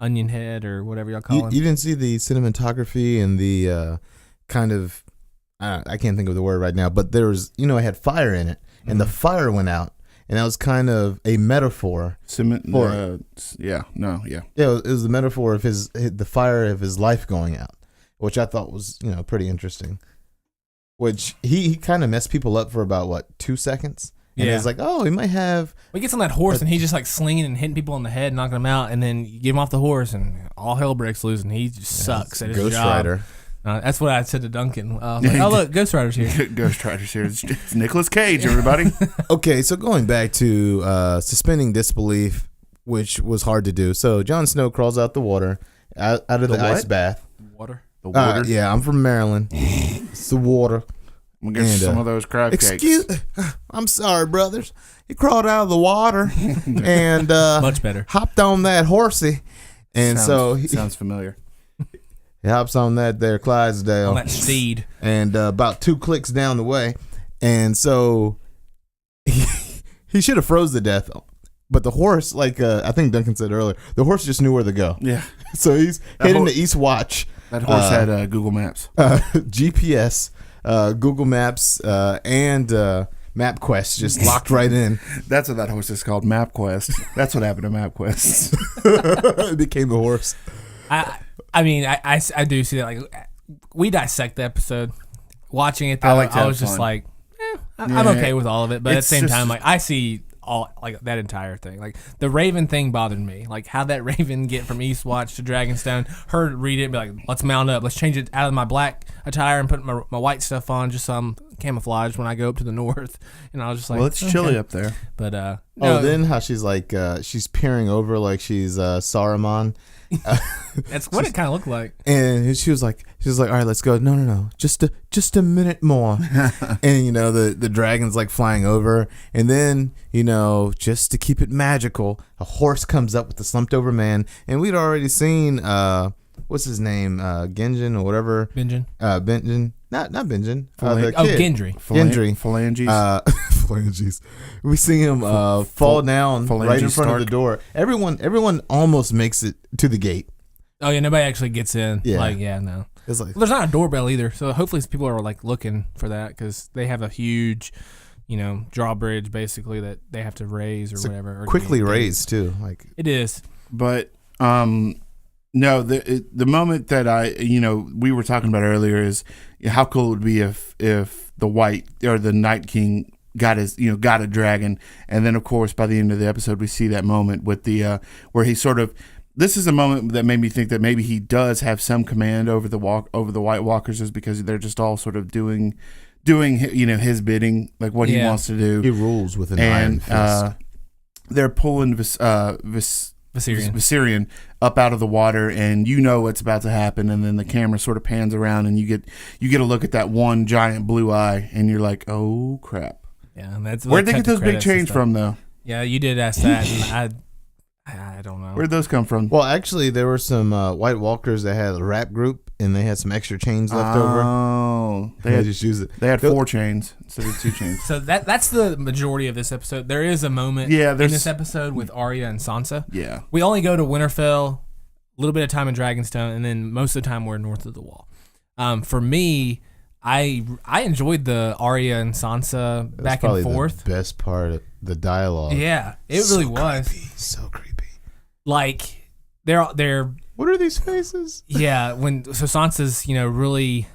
Onion Head or whatever y'all call him.
You didn't see the cinematography and the kind of I can't think of the word right now, but there was it had fire in it, and the fire went out. And that was kind of a metaphor.
It was
the metaphor of the fire of his life going out, which I thought was pretty interesting. Which he kind of messed people up for about 2 seconds. And it's like, oh, he might have.
He gets on that horse and he's just like slinging and hitting people on the head, knocking them out, and then you get him off the horse and all hell breaks loose, and he just sucks at his
Ghost
job.
Rider.
That's what I said to Duncan. Like, oh, look, Ghost Rider's here.
Ghost Rider's here. It's Nicolas Cage, everybody.
Okay, so going back to suspending disbelief, which was hard to do. So Jon Snow crawls out the water, out of the ice bath.
Water?
The water?
Yeah, I'm from Maryland. It's the water.
I'm going to get some of those crab cakes.
I'm sorry, brothers. He crawled out of the water and
much better.
Hopped on that horsey. And
sounds familiar.
He hops on that there Clydesdale.
On that steed.
And about 2 clicks down the way. And so he should have froze to death. But the horse, like I think Duncan said earlier, the horse just knew where to go.
Yeah.
So he's heading to East Watch.
That horse had Google Maps.
GPS, Google Maps, and MapQuest just locked right in.
That's what that horse is called, MapQuest. That's what happened to MapQuest.
It became a horse.
I mean, I do see that. Like, we dissect the episode. Watching it, though, I was just like, I'm okay with all of it. But at the same time, like, I see all like that entire thing. Like, the Raven thing bothered me. Like, how that Raven get from Eastwatch to Dragonstone, her read it and be like, let's mount up. Let's change it out of my black attire and put my white stuff on just so I'm camouflaged when I go up to the north. And I was just like,
well, it's chilly up there.
But,
no. Then how she's like, she's peering over like she's Saruman.
That's what it kind of looked like.
And she was like, all right, let's go. No, just a minute more. And the dragon's like flying over, and then just to keep it magical, a horse comes up with the slumped over man, and we'd already seen what's his name, Genjin or whatever.
Benjin.
Benjin. Not Benjin. The kid.
Gendry.
Phalanges. Phalanges. We see him fall down right in front of the door. Everyone almost makes it to the gate.
Oh yeah, nobody actually gets in.
Yeah.
Like, yeah, no.
It's like,
there's not a doorbell either, so hopefully people are like looking for that because they have a huge, drawbridge basically that they have to raise or whatever. Or
quickly raised too. Like
it is.
But no, the moment that we were talking about earlier is how cool it would be if the White or the Night King got a dragon, and then of course by the end of the episode we see that moment with the where he sort of. This is a moment that made me think that maybe he does have some command over the White Walkers, is because they're just all sort of doing his bidding, like what he wants to do.
He rules with an iron fist.
They're pulling Viserion up out of the water, and what's about to happen, and then the camera sort of pans around, and you get a look at that one giant blue eye, and you're like, oh crap.
Yeah, and that's
where'd they get those big chains from, though?
Yeah, you did ask that, and I don't know.
Where'd those come from?
Well, actually, there were some White Walkers that had a rap group, and they had some extra chains left over.
Oh,
they just use it.
They had 4 chains instead of 2 chains.
So that's the majority of this episode. There is a moment in this episode with Arya and Sansa.
Yeah,
we only go to Winterfell, a little bit of time in Dragonstone, and then most of the time we're north of the Wall. For me, I enjoyed the Arya and Sansa back and forth.
The best part of the dialogue.
Yeah, it really was.
So creepy.
Like they're.
What are these faces?
Yeah, so Sansa's really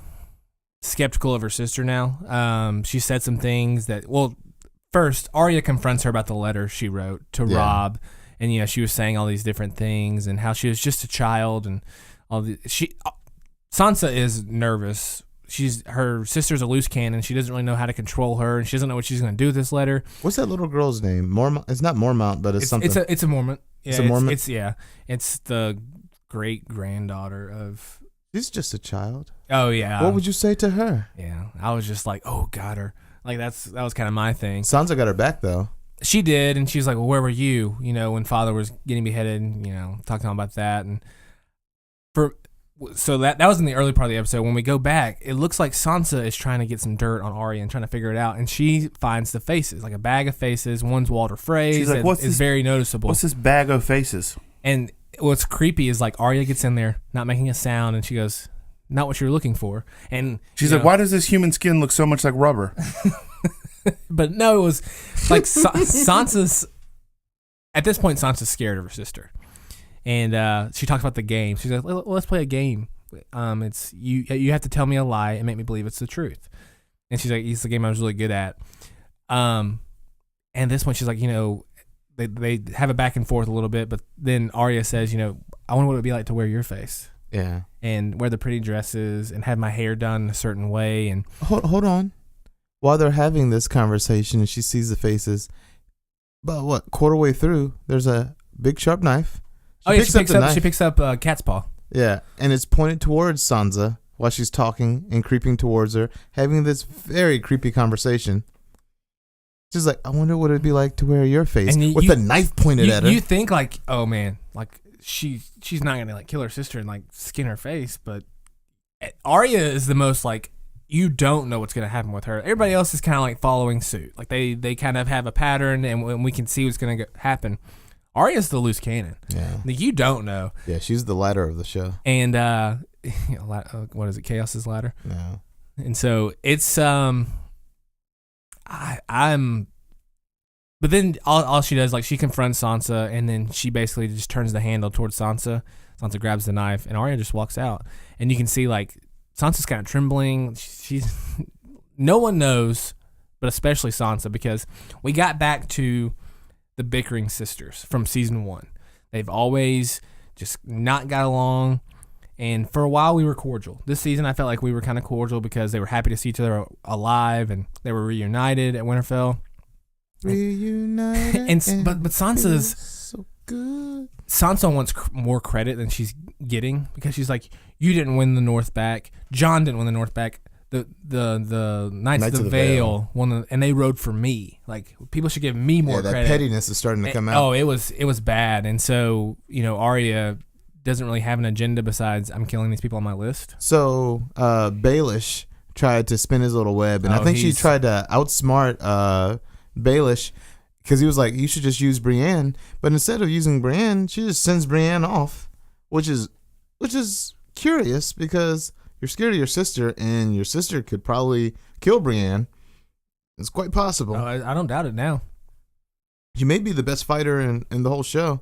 skeptical of her sister now. She said some things that first Arya confronts her about the letter she wrote to Robb, and she was saying all these different things and how she was just a child and all the Sansa is nervous. Her sister's a loose cannon. She doesn't really know how to control her, and she doesn't know what she's going to do with this letter.
What's that little girl's name? Mormont. It's not Mormont, but it's something.
It's a Mormont. Yeah,
it's a Mormont.
It's the great granddaughter of.
She's just a child.
Oh yeah.
What would you say to her?
Yeah, I was just like, oh, got her. Like that was kind of my thing.
Sansa got her back though.
She did, and she's like, well, where were you? When father was getting beheaded. Talking about that, and so that was in the early part of the episode. When we go back, it looks like Sansa is trying to get some dirt on Arya and trying to figure it out, and she finds the faces, like a bag of faces. One's Walter Frey's. She's like, "What's this? Very noticeable.
What's this bag of faces?"
And what's creepy is like Arya gets in there, not making a sound, and she goes, "Not what you're looking for." And
she's like, "Why does this human skin look so much like rubber?"
But no, it was like Sansa's. At this point, Sansa's scared of her sister. And she talks about the game. She's like, well, let's play a game. It's you have to tell me a lie and make me believe it's the truth. And she's like, it's the game I was really good at. And this one, she's like, they have a back and forth a little bit, but then Arya says, I wonder what it would be like to wear your face.
Yeah. And
wear the pretty dresses and have my hair done a certain way. And
hold on. While they're having this conversation and she sees the faces, about quarter way through, there's a big sharp knife.
She picks up cat's paw.
Yeah, and it's pointed towards Sansa while she's talking and creeping towards her, having this very creepy conversation. She's like, I wonder what it'd be like to wear your face with a knife pointed at her.
You think like, oh man, like she's not gonna like kill her sister and like skin her face, but Arya is the most like you don't know what's gonna happen with her. Everybody else is kind of like following suit, like they kind of have a pattern and we can see what's gonna happen. Arya's the loose cannon.
Yeah.
Like, you don't know.
Yeah, she's the ladder of the show.
And what is it? Chaos's ladder.
Yeah.
And so it's but then all she does, like, she confronts Sansa, and then she basically just turns the handle towards Sansa. Sansa grabs the knife, and Arya just walks out. And you can see, like, Sansa's kind of trembling. She's no one knows, but especially Sansa, because we got back to the bickering sisters from season 1. They've always just not got along, and for a while we were cordial. This season I felt like we were kind of cordial because they were happy to see each other alive, and they were reunited at Winterfell.
Reunited.
But Sansa's
so good.
Sansa wants more credit than she's getting, because she's like, you didn't win the North back. Jon didn't win the North back. The Knights of the Vale won, and they rode for me. Like, people should give me more
that
credit.
pettiness is starting to come out.
Oh, it was bad. And so, Arya doesn't really have an agenda besides, I'm killing these people on my list.
So Baelish tried to spin his little web, and I think she tried to outsmart Baelish, because he was like, you should just use Brienne. But instead of using Brienne, she just sends Brienne off, which is curious, because you're scared of your sister, and your sister could probably kill Brienne. It's quite possible.
I don't doubt it now.
She may be the best fighter in the whole show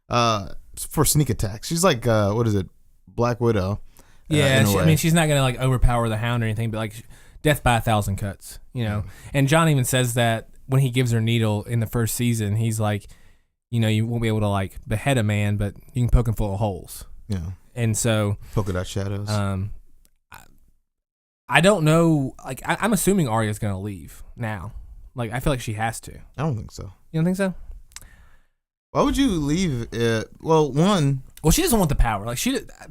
for sneak attacks. She's like, what is it, Black Widow?
Yeah, I mean, she's not going to, like, overpower the Hound or anything, but, like, death by 1,000 cuts, And Jon even says that when he gives her needle in the first season, he's like, you won't be able to, like, behead a man, but you can poke him full of holes.
Yeah.
And so,
polka dot shadows.
I don't know. Like, I'm assuming Arya's going to leave now. Like, I feel like she has to.
I don't think so.
You don't think so?
Why would you leave it? Well,
she doesn't want the power. Like,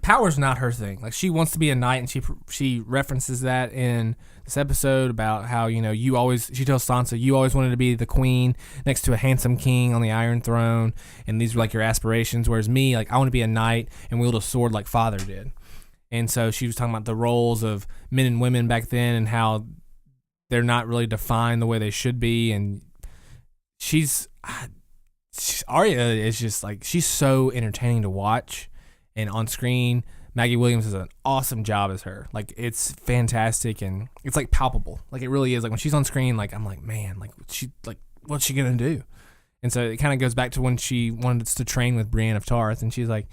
power's not her thing. Like, she wants to be a knight, and she references that in this episode about how, she tells Sansa, you always wanted to be the queen next to a handsome king on the Iron Throne, and these were, like, your aspirations, whereas me, like, I want to be a knight and wield a sword like father did. And so she was talking about the roles of men and women back then and how they're not really defined the way they should be, and Arya is just, like, she's so entertaining to watch, and on screen, Maggie Williams does an awesome job as her. Like, it's fantastic, and it's, like, palpable. Like, it really is. Like, when she's on screen, like, I'm like, man, like, what's she gonna do? And so it kind of goes back to when she wanted us to train with Brienne of Tarth, and she's like,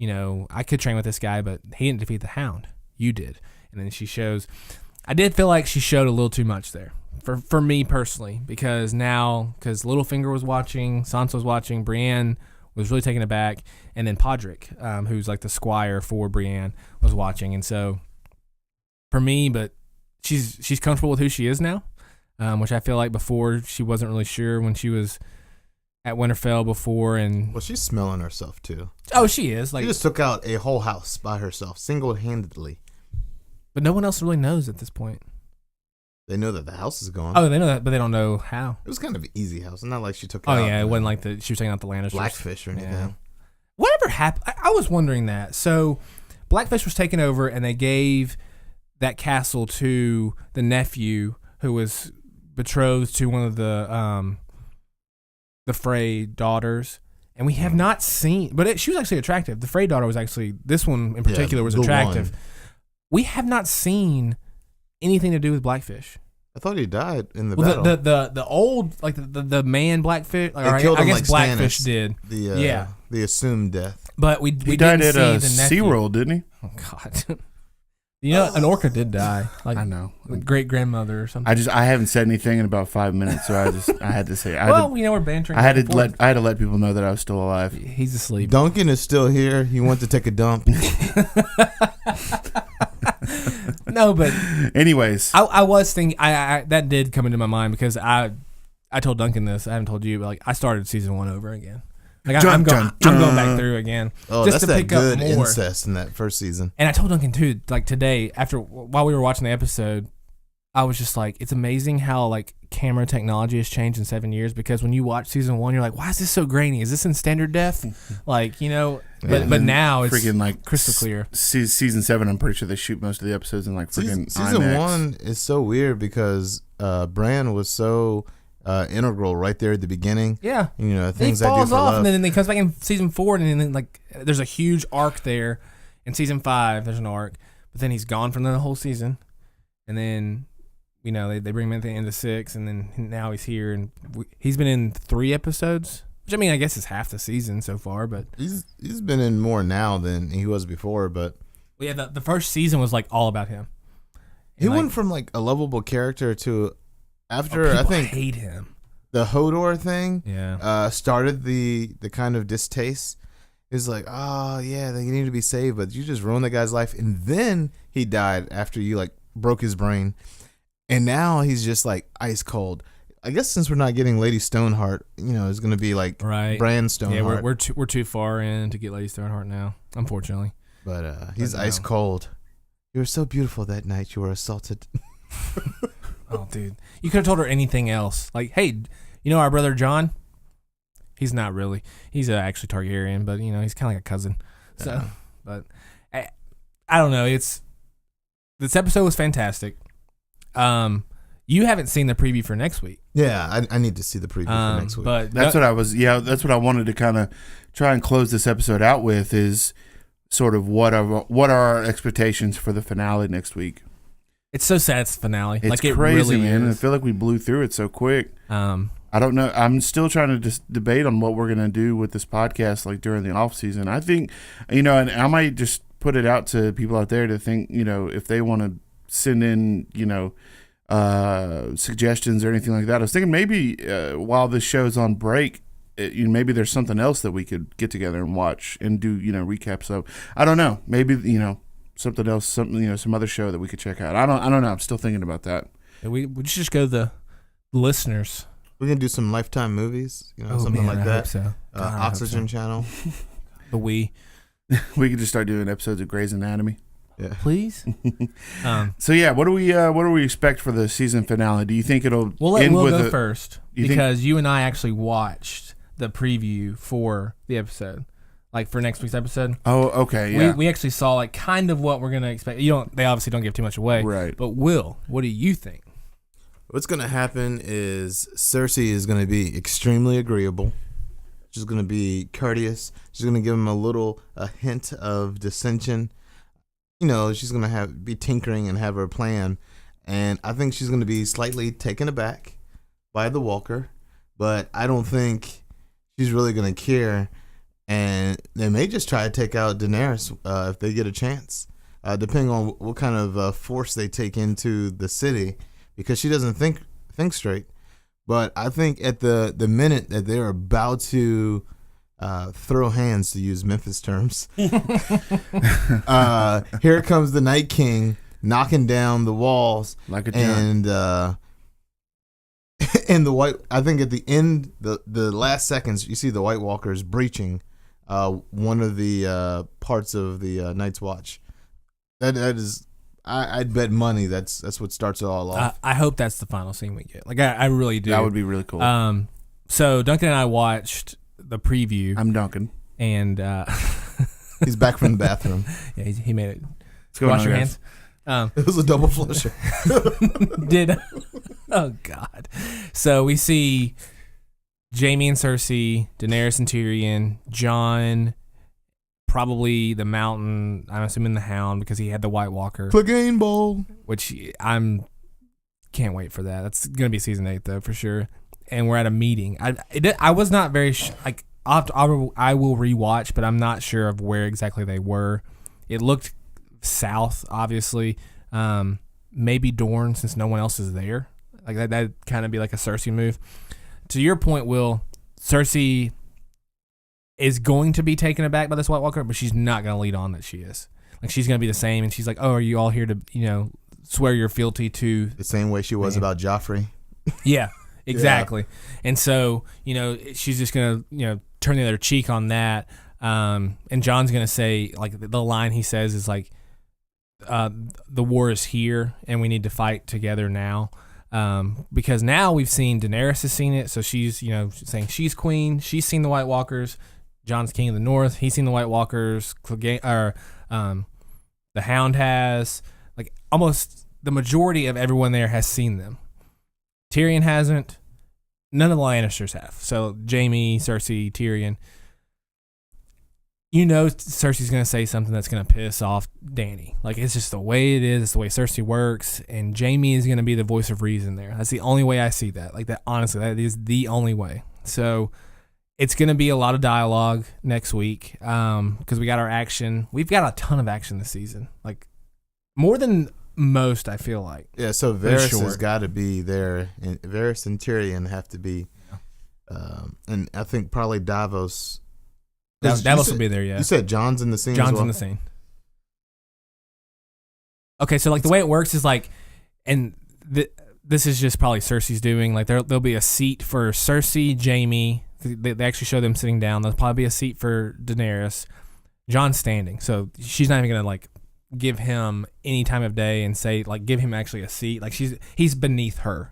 I could train with this guy, but he didn't defeat the Hound. You did. And then she shows, I did feel like she showed a little too much there. For me personally, because Littlefinger was watching, Sansa was watching, Brienne was really taken aback, and then Podrick, who's like the squire for Brienne, was watching. And so, for me, but she's comfortable with who she is now, which I feel like before she wasn't really sure when she was at Winterfell before. And
well, she's smelling herself too.
Oh, she is. Like,
she just took out a whole house by herself, single-handedly.
But no one else really knows at this point.
They know that the house is gone.
Oh, they know that, but they don't know how.
It was kind of an easy house. Not like she took
out.
Oh,
yeah, it wasn't like she was taking out the Lannisters.
Blackfish or anything. Yeah.
Whatever happened, I was wondering that. So, Blackfish was taken over, and they gave that castle to the nephew who was betrothed to one of the Frey daughters. And we have not seen, but she was actually attractive. The Frey daughter was actually, this one in particular was attractive. We have not seen anything to do with Blackfish.
I thought he died in the battle.
The old, like the man Blackfish, or
I guess
like Blackfish did.
The assumed death.
But we
died
didn't
at
see the nephew.
SeaWorld, didn't he?
Oh God. An orca did die. Like,
I know.
Great grandmother or something.
I haven't said anything in about 5 minutes, so I had to say.
We're bantering.
I had to let people know that I was still alive.
He's asleep.
Duncan is still here. He went to take a dump.
No, but
anyways,
I was thinking. I that did come into my mind because I told Duncan this. I haven't told you, but like I started season 1 over again. Like I'm going back through again.
Oh,
just
that's
to pick
that good
up more
incest in that first season.
And I told Duncan too, like today, while we were watching the episode, I was just like, it's amazing how like camera technology has changed in 7 years. Because when you watch season 1, you're like, why is this so grainy? Is this in standard def? Like, but now it's
freaking like
crystal clear.
Season 7, I'm pretty sure they shoot most of the episodes in like freaking
season
IMAX.
1 is so weird because Bran was so integral right there at the beginning.
Yeah.
You know,
He
things I do
falls
for
off,
love.
and then he comes back in season 4, and then like there's a huge arc there. In season 5, there's an arc, but then he's gone from the whole season, and then you know they bring him in at the end of 6, and then now he's here, and he's been in 3 episodes, which I mean I guess is half the season so far, but
He's been in more now than he was before, but
yeah, the first season was like all about him.
he
And,
went from like a lovable character to after
people
I think
hate him.
the Hodor thing
Yeah.
started the kind of distaste. It's like, oh yeah, they need to be saved, but you just ruined the guy's life, and then he died after you like broke his brain, and now he's just like ice cold. I guess since we're not getting Lady Stoneheart, you know, it's gonna be like
Right.
Bran Stoneheart.
Yeah, we're too far in to get Lady Stoneheart now, unfortunately.
But he's
But
ice
no.
cold. You were so beautiful that night. You were assaulted.
Oh, dude. You could have told her anything else. Like, hey, you know our brother John? He's not really. He's actually Targaryen, but, you know, he's kind of like a cousin. So,
Yeah.
but I don't know. This episode was fantastic. You haven't seen the preview for next week.
Yeah, I need to see the preview for next week.
But
That's what I wanted to kind of try and close this episode out with is sort of what are our expectations for the finale next week.
it's so sad it's the finale.
It's
like, it
crazy,
really
man. I
is.
feel like we blew through it so quick. I don't know. I'm still trying to just debate on what we're going to do with this podcast, like during the off season. I think, you know, and I might just put it out to people out there to think, you know, if they want to send in, you know, suggestions or anything like that. I was thinking maybe while this show's on break, maybe there's something else that we could get together and watch and do, you know, recaps of. I don't know. Maybe, you know, something else, some other show that we could check out. I don't know. I'm still thinking about that.
We should just go to the listeners.
We're gonna do some Lifetime movies, you know,
Oh,
something
man,
like
I
that.
hope so. God, I hope
Oxygen
so.
Channel.
The we.
We could just start doing episodes of Grey's Anatomy.
Yeah.
Please?
So yeah, what do we expect for the season finale? Do you think it'll
We'll let
end
Will
with
go
a,
first
you think-
because you and I actually watched the preview for the episode, like for next week's episode.
Oh, okay, yeah.
We actually saw like kind of what we're gonna expect. They obviously don't give too much away,
Right.
But Will, what do you think?
What's gonna happen is Cersei is gonna be extremely agreeable. She's gonna be courteous. She's gonna give him a hint of dissension. You know, she's gonna be tinkering and have her plan, and I think she's gonna be slightly taken aback by the Walker, but I don't think she's really gonna care, and they may just try to take out Daenerys if they get a chance, depending on what kind of force they take into the city, because she doesn't think straight. But I think at the minute that they're about to throw hands, to use Memphis terms, here comes the Night King knocking down the walls,
like a giant.
and and the white. I think at the end, the last seconds, you see the White Walkers breaching one of the parts of the Night's Watch. That is. I'd bet money that's what starts it all off.
I hope that's the final scene we get. Like I really do.
That would be really cool.
So Duncan and I watched the preview.
I'm Duncan.
And
He's back from the bathroom.
Yeah, he made it.
What's going
Wash
on,
your
guys?
hands.
It was a double flusher.
Oh God. So we see Jaime and Cersei, Daenerys and Tyrion, Jon, probably the Mountain. I'm assuming the Hound because he had the White Walker,
Clegane Bowl.
which can't wait for that. That's gonna be season 8 though for sure. And we're at a meeting. I was not very like I will rewatch, but I'm not sure of where exactly they were. It looked south, obviously. Maybe Dorne, since no one else is there. Like that'd kind of be like a Cersei move. To your point, Will, Cersei is going to be taken aback by this White Walker, but she's not going to lead on that she is. Like she's going to be the same, and she's like, "Oh, are you all here to, swear your fealty to
The same way she was about Joffrey.
Yeah, exactly. And so, she's just going to, turn the other cheek on that. And John's going to say, like, the line he says is like, the war is here and we need to fight together now. Because now we've seen Daenerys has seen it. So she's, saying she's queen. She's seen the White Walkers. Jon's king of the North. He's seen the White Walkers. The Hound has. Like, almost the majority of everyone there has seen them. Tyrion hasn't. none of the Lannisters have. So Jaime, Cersei, Tyrion. You know Cersei's going to say something that's going to piss off Dany. Like, it's just the way it is. It's the way Cersei works. And Jaime is going to be the voice of reason there. That's the only way I see that. Like, that, honestly, that is the only way. So it's going to be a lot of dialogue next week because we got our action. We've got a ton of action this season. Like, more than most, I feel like.
Yeah, so Varys has got to be there. And Varys and Tyrion have to be. And I think probably Davos...
Davos will be there, yeah.
You said John's in the scene.
John's in the scene. Okay, so like the way it works is like, and this is just probably Cersei's doing. Like there'll be a seat for Cersei, Jaime. They actually show them sitting down. There'll probably be a seat for Daenerys. John's standing, so she's not even gonna like give him any time of day and say like give him actually a seat. Like he's beneath her.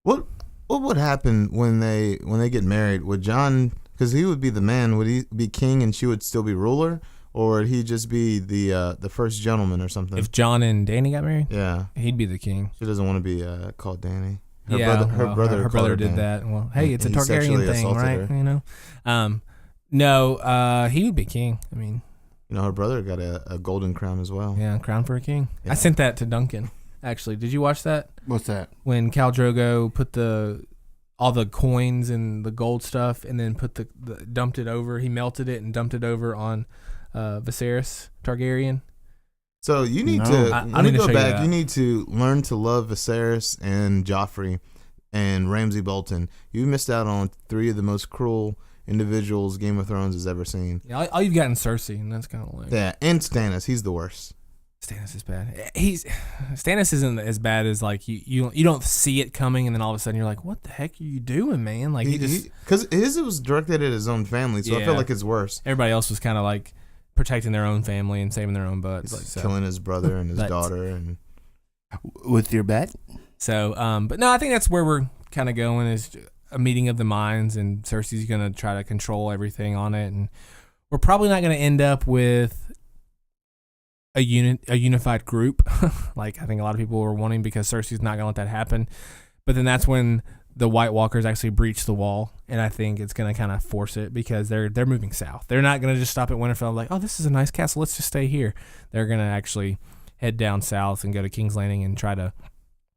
What would happen when they get married? Would John? Because he would be the man. Would he be king and she would still be ruler, or would he just be the first gentleman or something?
If John and Dany got married,
yeah,
he'd be the king.
She doesn't want to be called Dany.
Her brother did that. Well, hey, it's a Targaryen thing, right?
Her.
You know, no, he would be king. I mean,
you know, her brother got a golden crown as well.
Yeah, crown for a king.
Yeah.
I sent that to Duncan. Actually, did you watch that?
What's that?
When Khal Drogo put all the coins and the gold stuff, and then put dumped it over. He melted it and dumped it over on Viserys Targaryen.
So you need to go back. You need to learn to love Viserys and Joffrey and Ramsay Bolton. You missed out on 3 of the most cruel individuals Game of Thrones has ever seen.
Yeah, all you've gotten Cersei, and that's kind of lame.
Yeah, and Stannis. He's the worst.
Stannis is bad. Stannis isn't as bad as like you don't see it coming, and then all of a sudden you're like, what the heck are you doing, man? Like
because his was directed at his own family, so I feel like it's worse.
Everybody else was kind of like protecting their own family and saving their own butts.
He's like killing his brother and his daughter and
with your bet.
So, but no, I think that's where we're kind of going is a meeting of the minds, and Cersei's gonna try to control everything on it, and we're probably not gonna end up with a unified group like I think a lot of people were wanting, because Cersei's not gonna let that happen. But then that's when the White Walkers actually breach the wall, and I think it's gonna kind of force it, because they're moving south. They're not gonna just stop at Winterfell like, oh, this is a nice castle, let's just stay here. They're gonna actually head down south and go to King's Landing and try to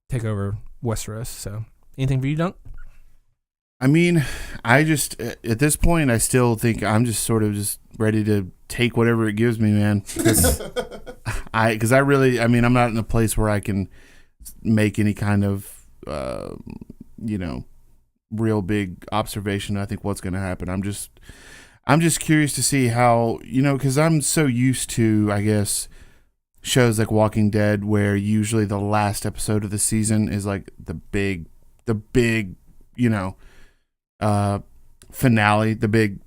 take over Westeros. So anything for you, Dunk?
I mean, I just at this point I still think I'm just sort of just ready to take whatever it gives me, man. Because I really, I mean, I'm not in a place where I can make any kind of, real big observation. I think what's going to happen. I'm just curious to see how, because I'm so used to, I guess, shows like Walking Dead, where usually the last episode of the season is like the big, finale, the big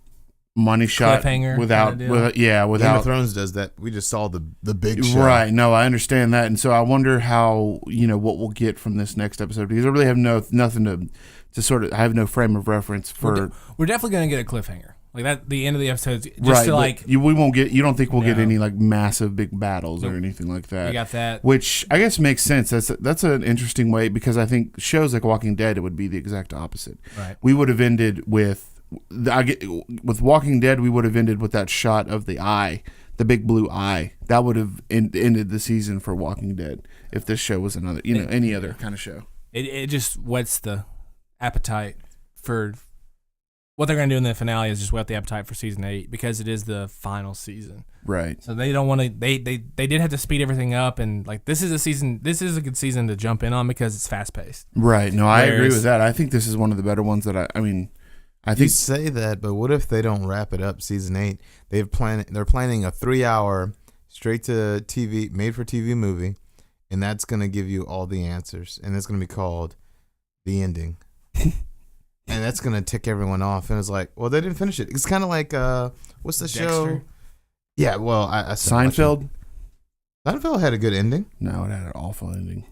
money shot without
Game of Thrones does that. We just saw the big show.
Right. No, I understand that. And so I wonder how, what we'll get from this next episode, because I really have nothing to sort of, I have no frame of reference for.
We're definitely going to get a cliffhanger. Like that, the end of the episode, just
right,
to like.
We won't get, you don't think we'll get any like massive big battles or anything like that.
You got that.
Which I guess makes sense. That's an interesting way, because I think shows like Walking Dead, it would be the exact opposite.
Right.
We would have ended with Walking Dead, we would have ended with that shot of the eye, the big blue eye. That would have ended the season for Walking Dead if this show was another, any other kind of show.
It just whets the appetite for what they're going to do in the finale, is just whet the appetite for season 8, because it is the final season.
Right.
So they don't want to. They did have to speed everything up, and like this is a good season to jump in on, because it's fast paced.
Right. No, I agree with that. I think this is one of the better ones that I mean. I think
you say that, but what if they don't wrap it up season 8? They're planning a 3-hour straight to TV, made for TV movie, and that's going to give you all the answers, and it's going to be called The Ending. And that's going to tick everyone off, and it's like, well, they didn't finish it. It's kind of like what's the
Dexter?
show? Yeah, well, I
Seinfeld.
Seinfeld had a good ending.
No, it had an awful ending.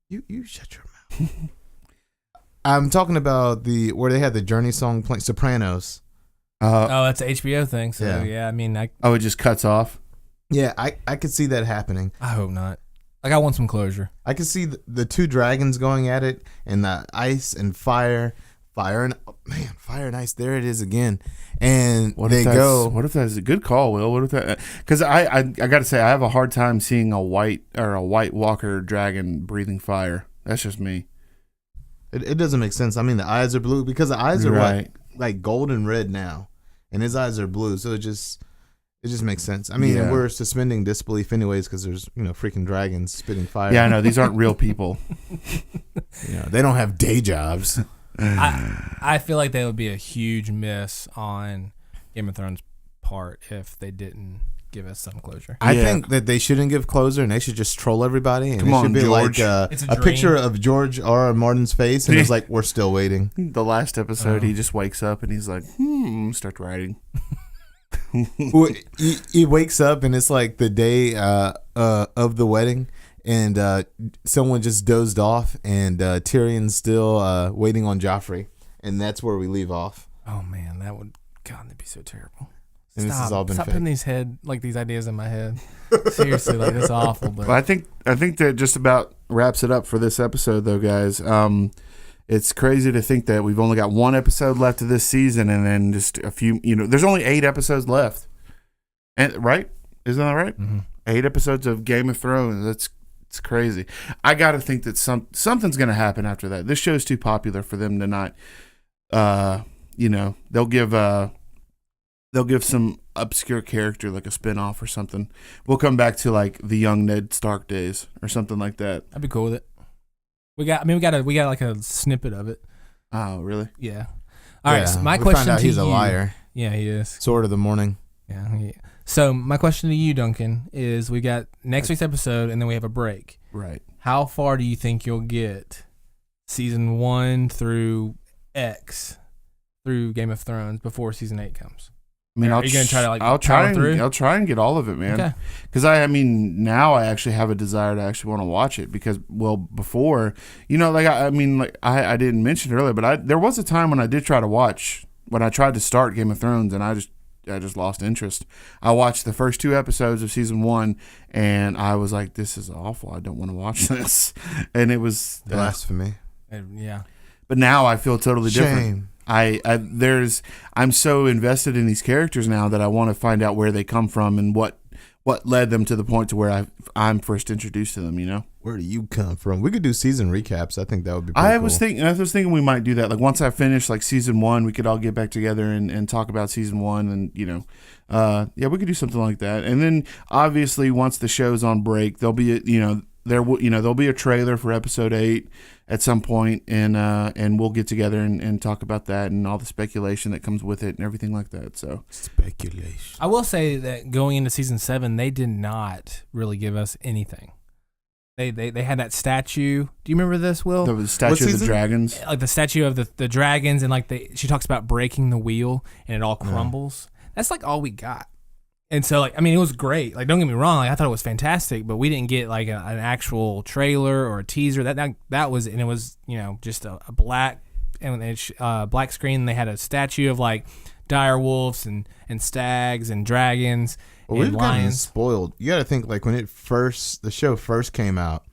You shut your mouth. I'm talking about where they had the Journey song playing, Sopranos.
That's an HBO thing. So yeah I mean, it
just cuts off.
Yeah, I could see that happening.
I hope not. Like, I want some closure.
I could see the 2 dragons going at it, and the ice and fire Fire and Ice. There it is again. And
What
they
if that's,
go.
What if that's a good call, Will? What if that? Because I got to say, I have a hard time seeing a white walker dragon breathing fire. That's just me.
It doesn't make sense. I mean, the eyes are blue because the eyes are
Right.
like gold and red now, and his eyes are blue. So it just makes sense. I mean,
Yeah.
we're suspending disbelief anyways because there's freaking dragons spitting fire.
Yeah, I know these aren't real people.
They don't have day jobs.
I feel like that would be a huge miss on Game of Thrones' part if they didn't give us some closure.
I think that they shouldn't give closure and they should just troll everybody. And
Come
it
on,
should be
George.
like
It's a
a
dream.
picture of George R. R. Martin's face, and it's like, we're still waiting.
The last episode, he just wakes up and he's like, start writing.
Well, he wakes up and it's like the day of the wedding, and someone just dozed off, and Tyrion's still waiting on Joffrey, and that's where we leave off.
Oh man, that'd be so terrible.
And this has all been
Stop
fake.
putting these ideas in my head. Seriously, like that's awful. But
Well, I think that just about wraps it up for this episode, though, guys. It's crazy to think that we've only got one episode left of this season, and then just a few. There's only 8 episodes left, and right? Isn't that right?
Mhm.
8 episodes of Game of Thrones. It's crazy. I got to think that something's going to happen after that. This show's too popular for them to not. They'll give some obscure character like a spinoff or something. We'll come back to like the young Ned Stark days or something like that.
I'd be cool with it. We got like a snippet of it.
Oh, really?
Yeah. All right. So my
we
question
found out
to
he's
you.
a liar.
Yeah, he is.
Sword of the morning.
Yeah. So my question to you, Duncan, is: we got next week's episode, and then we have a break.
Right.
How far do you think you'll get season 1 through X through Game of Thrones before season 8 comes?
I mean,
Are you gonna try to, like,
I'll
power through?
I'll try and get all of it, man.
Okay.
Because now I actually have a desire to actually want to watch it because, well, before, I didn't mention it earlier, but there was a time when I did try to watch, when I tried to start Game of Thrones, and I just lost interest. I watched the first 2 episodes of season 1, and I was like, this is awful. I don't want to watch this. And it was
Blasphemy.
Yeah.
But now I feel totally different.
Shame.
I'm so invested in these characters now that I want to find out where they come from and what led them to the point to where I'm first introduced to them.
Where do you come from? We could do season recaps. I think that would be.
I
cool.
was thinking we might do that. Like once I finish like season 1, we could all get back together and talk about season 1, and we could do something like that. And then obviously once the show's on break, there'll be there'll be a trailer for episode 8 at some point, and we'll get together and talk about that and all the speculation that comes with it and everything like that. So
speculation.
I will say that going into season 7, they did not really give us anything. They had that statue. Do you remember this, Will?
the statue of the
season?
dragons.
Like the statue of the dragons, and like she talks about breaking the wheel and it all crumbles. That's like all we got. And so, like, I mean, it was great. Like, don't get me wrong. Like, I thought it was fantastic, but we didn't get like an actual trailer or a teaser. That was, and it was, just a black black screen. And they had a statue of like dire wolves and stags and dragons
Well,
and
we've gotten
lions.
spoiled. You got to think like when the show first came out,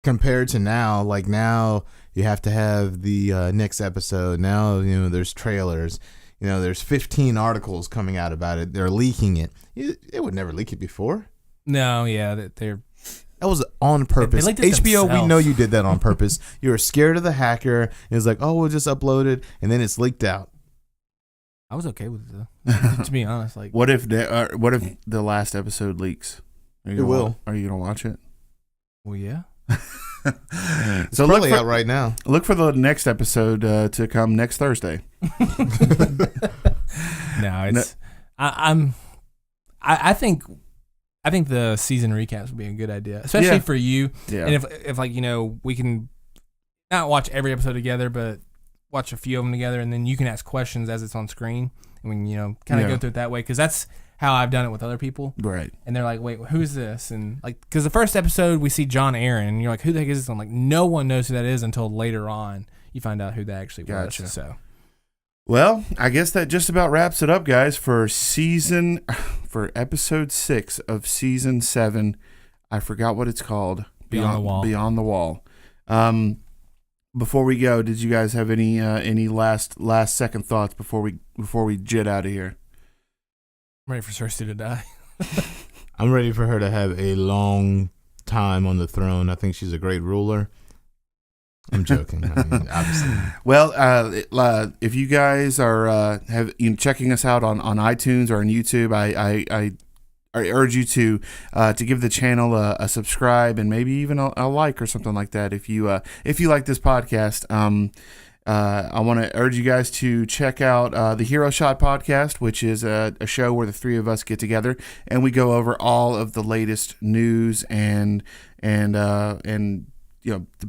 compared to now. Like now, you have to have the next episode. Now there's trailers. There's 15 articles coming out about it. They're leaking it. It would never leak it before.
No, yeah, they're.
That was on purpose.
leaked it
HBO, we
themselves.
know you did that on purpose. You were scared of the hacker. It was like, oh, we'll just upload it, and then it's leaked out.
I was okay with it though. To be honest, like,
What if the last episode leaks?
It will.
Are you gonna watch it?
well, yeah.
It's probably out right now.
Look for the next episode to come next Thursday.
No, it's. I think the season recaps would be a good idea, especially
Yeah.
for you.
Yeah.
And if like we can not watch every episode together, but watch a few of them together, and then you can ask questions as it's on screen, and we can kind of
Yeah.
go through it that way, because that's how I've done it with other people.
Right.
And they're like, wait, who's this? And like, because the first episode we see John Aaron, and you're like, who the heck is this? I'm like, no one knows who that is until later on you find out who that actually
Gotcha.
was. So
Well, I guess that just about wraps it up, guys, for episode 6 of season 7. I forgot what it's called.
Beyond the Wall.
Beyond the Wall. before we go, did you guys have any last second thoughts before we jet out of here?
I'm ready for Cersei to die.
I'm ready for her to have a long time on the throne. I think she's a great ruler. I'm joking. I mean, obviously.
Well, if you guys are checking us out on iTunes or on YouTube, I urge you to give the channel a subscribe and maybe even a like or something like that. If you like this podcast, I want to urge you guys to check out the HeroShot podcast, which is a show where the three of us get together and we go over all of the latest news and the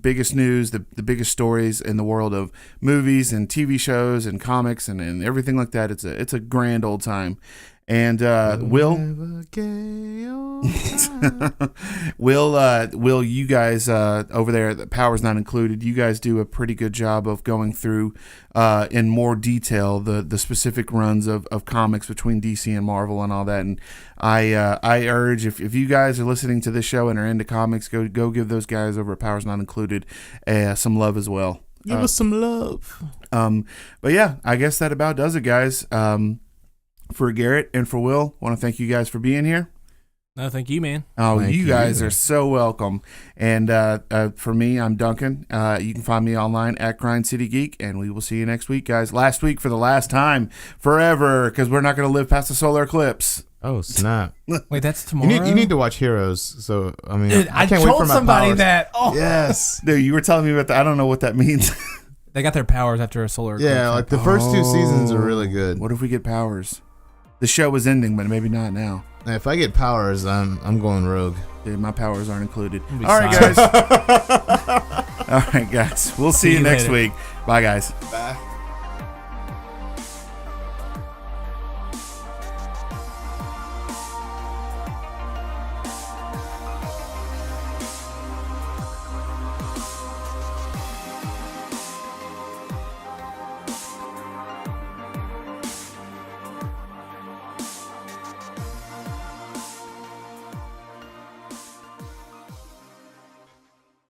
biggest news, the biggest stories in the world of movies and TV shows and comics and everything like that. It's a grand old time. And Will, you guys over there at Powers Not Included, you guys do a pretty good job of going through in more detail the specific runs of comics between DC and Marvel and all that. And I urge, if you guys are listening to this show and are into comics, go give those guys over at Powers Not Included some love as well.
Give us some love.
But yeah, I guess that about does it, guys. For Garrett and for Will, I want to thank you guys for being here.
No, thank you, man.
Oh,
Thank
you guys
you.
are so welcome. And for me, I'm Duncan. You can find me online at Grind City Geek, and we will see you next week, guys. Last week for the last time, forever, because we're not going to live past the solar eclipse.
Oh, snap.
Wait, that's tomorrow?
You need to watch Heroes. So, I mean,
Dude,
I can't wait
told
for my
somebody
powers.
that. Oh,
Yes.
Dude, you were telling me about that. I don't know what that means.
they got their powers after a solar eclipse.
Yeah, like the first two seasons are really good.
What if we get powers? The show is ending, but maybe not now.
If I get powers, I'm going rogue.
Dude, my powers aren't included.
Be
All right,
silent.
guys. All right, guys. We'll see you
you
next
later.
week. Bye, guys.
Bye.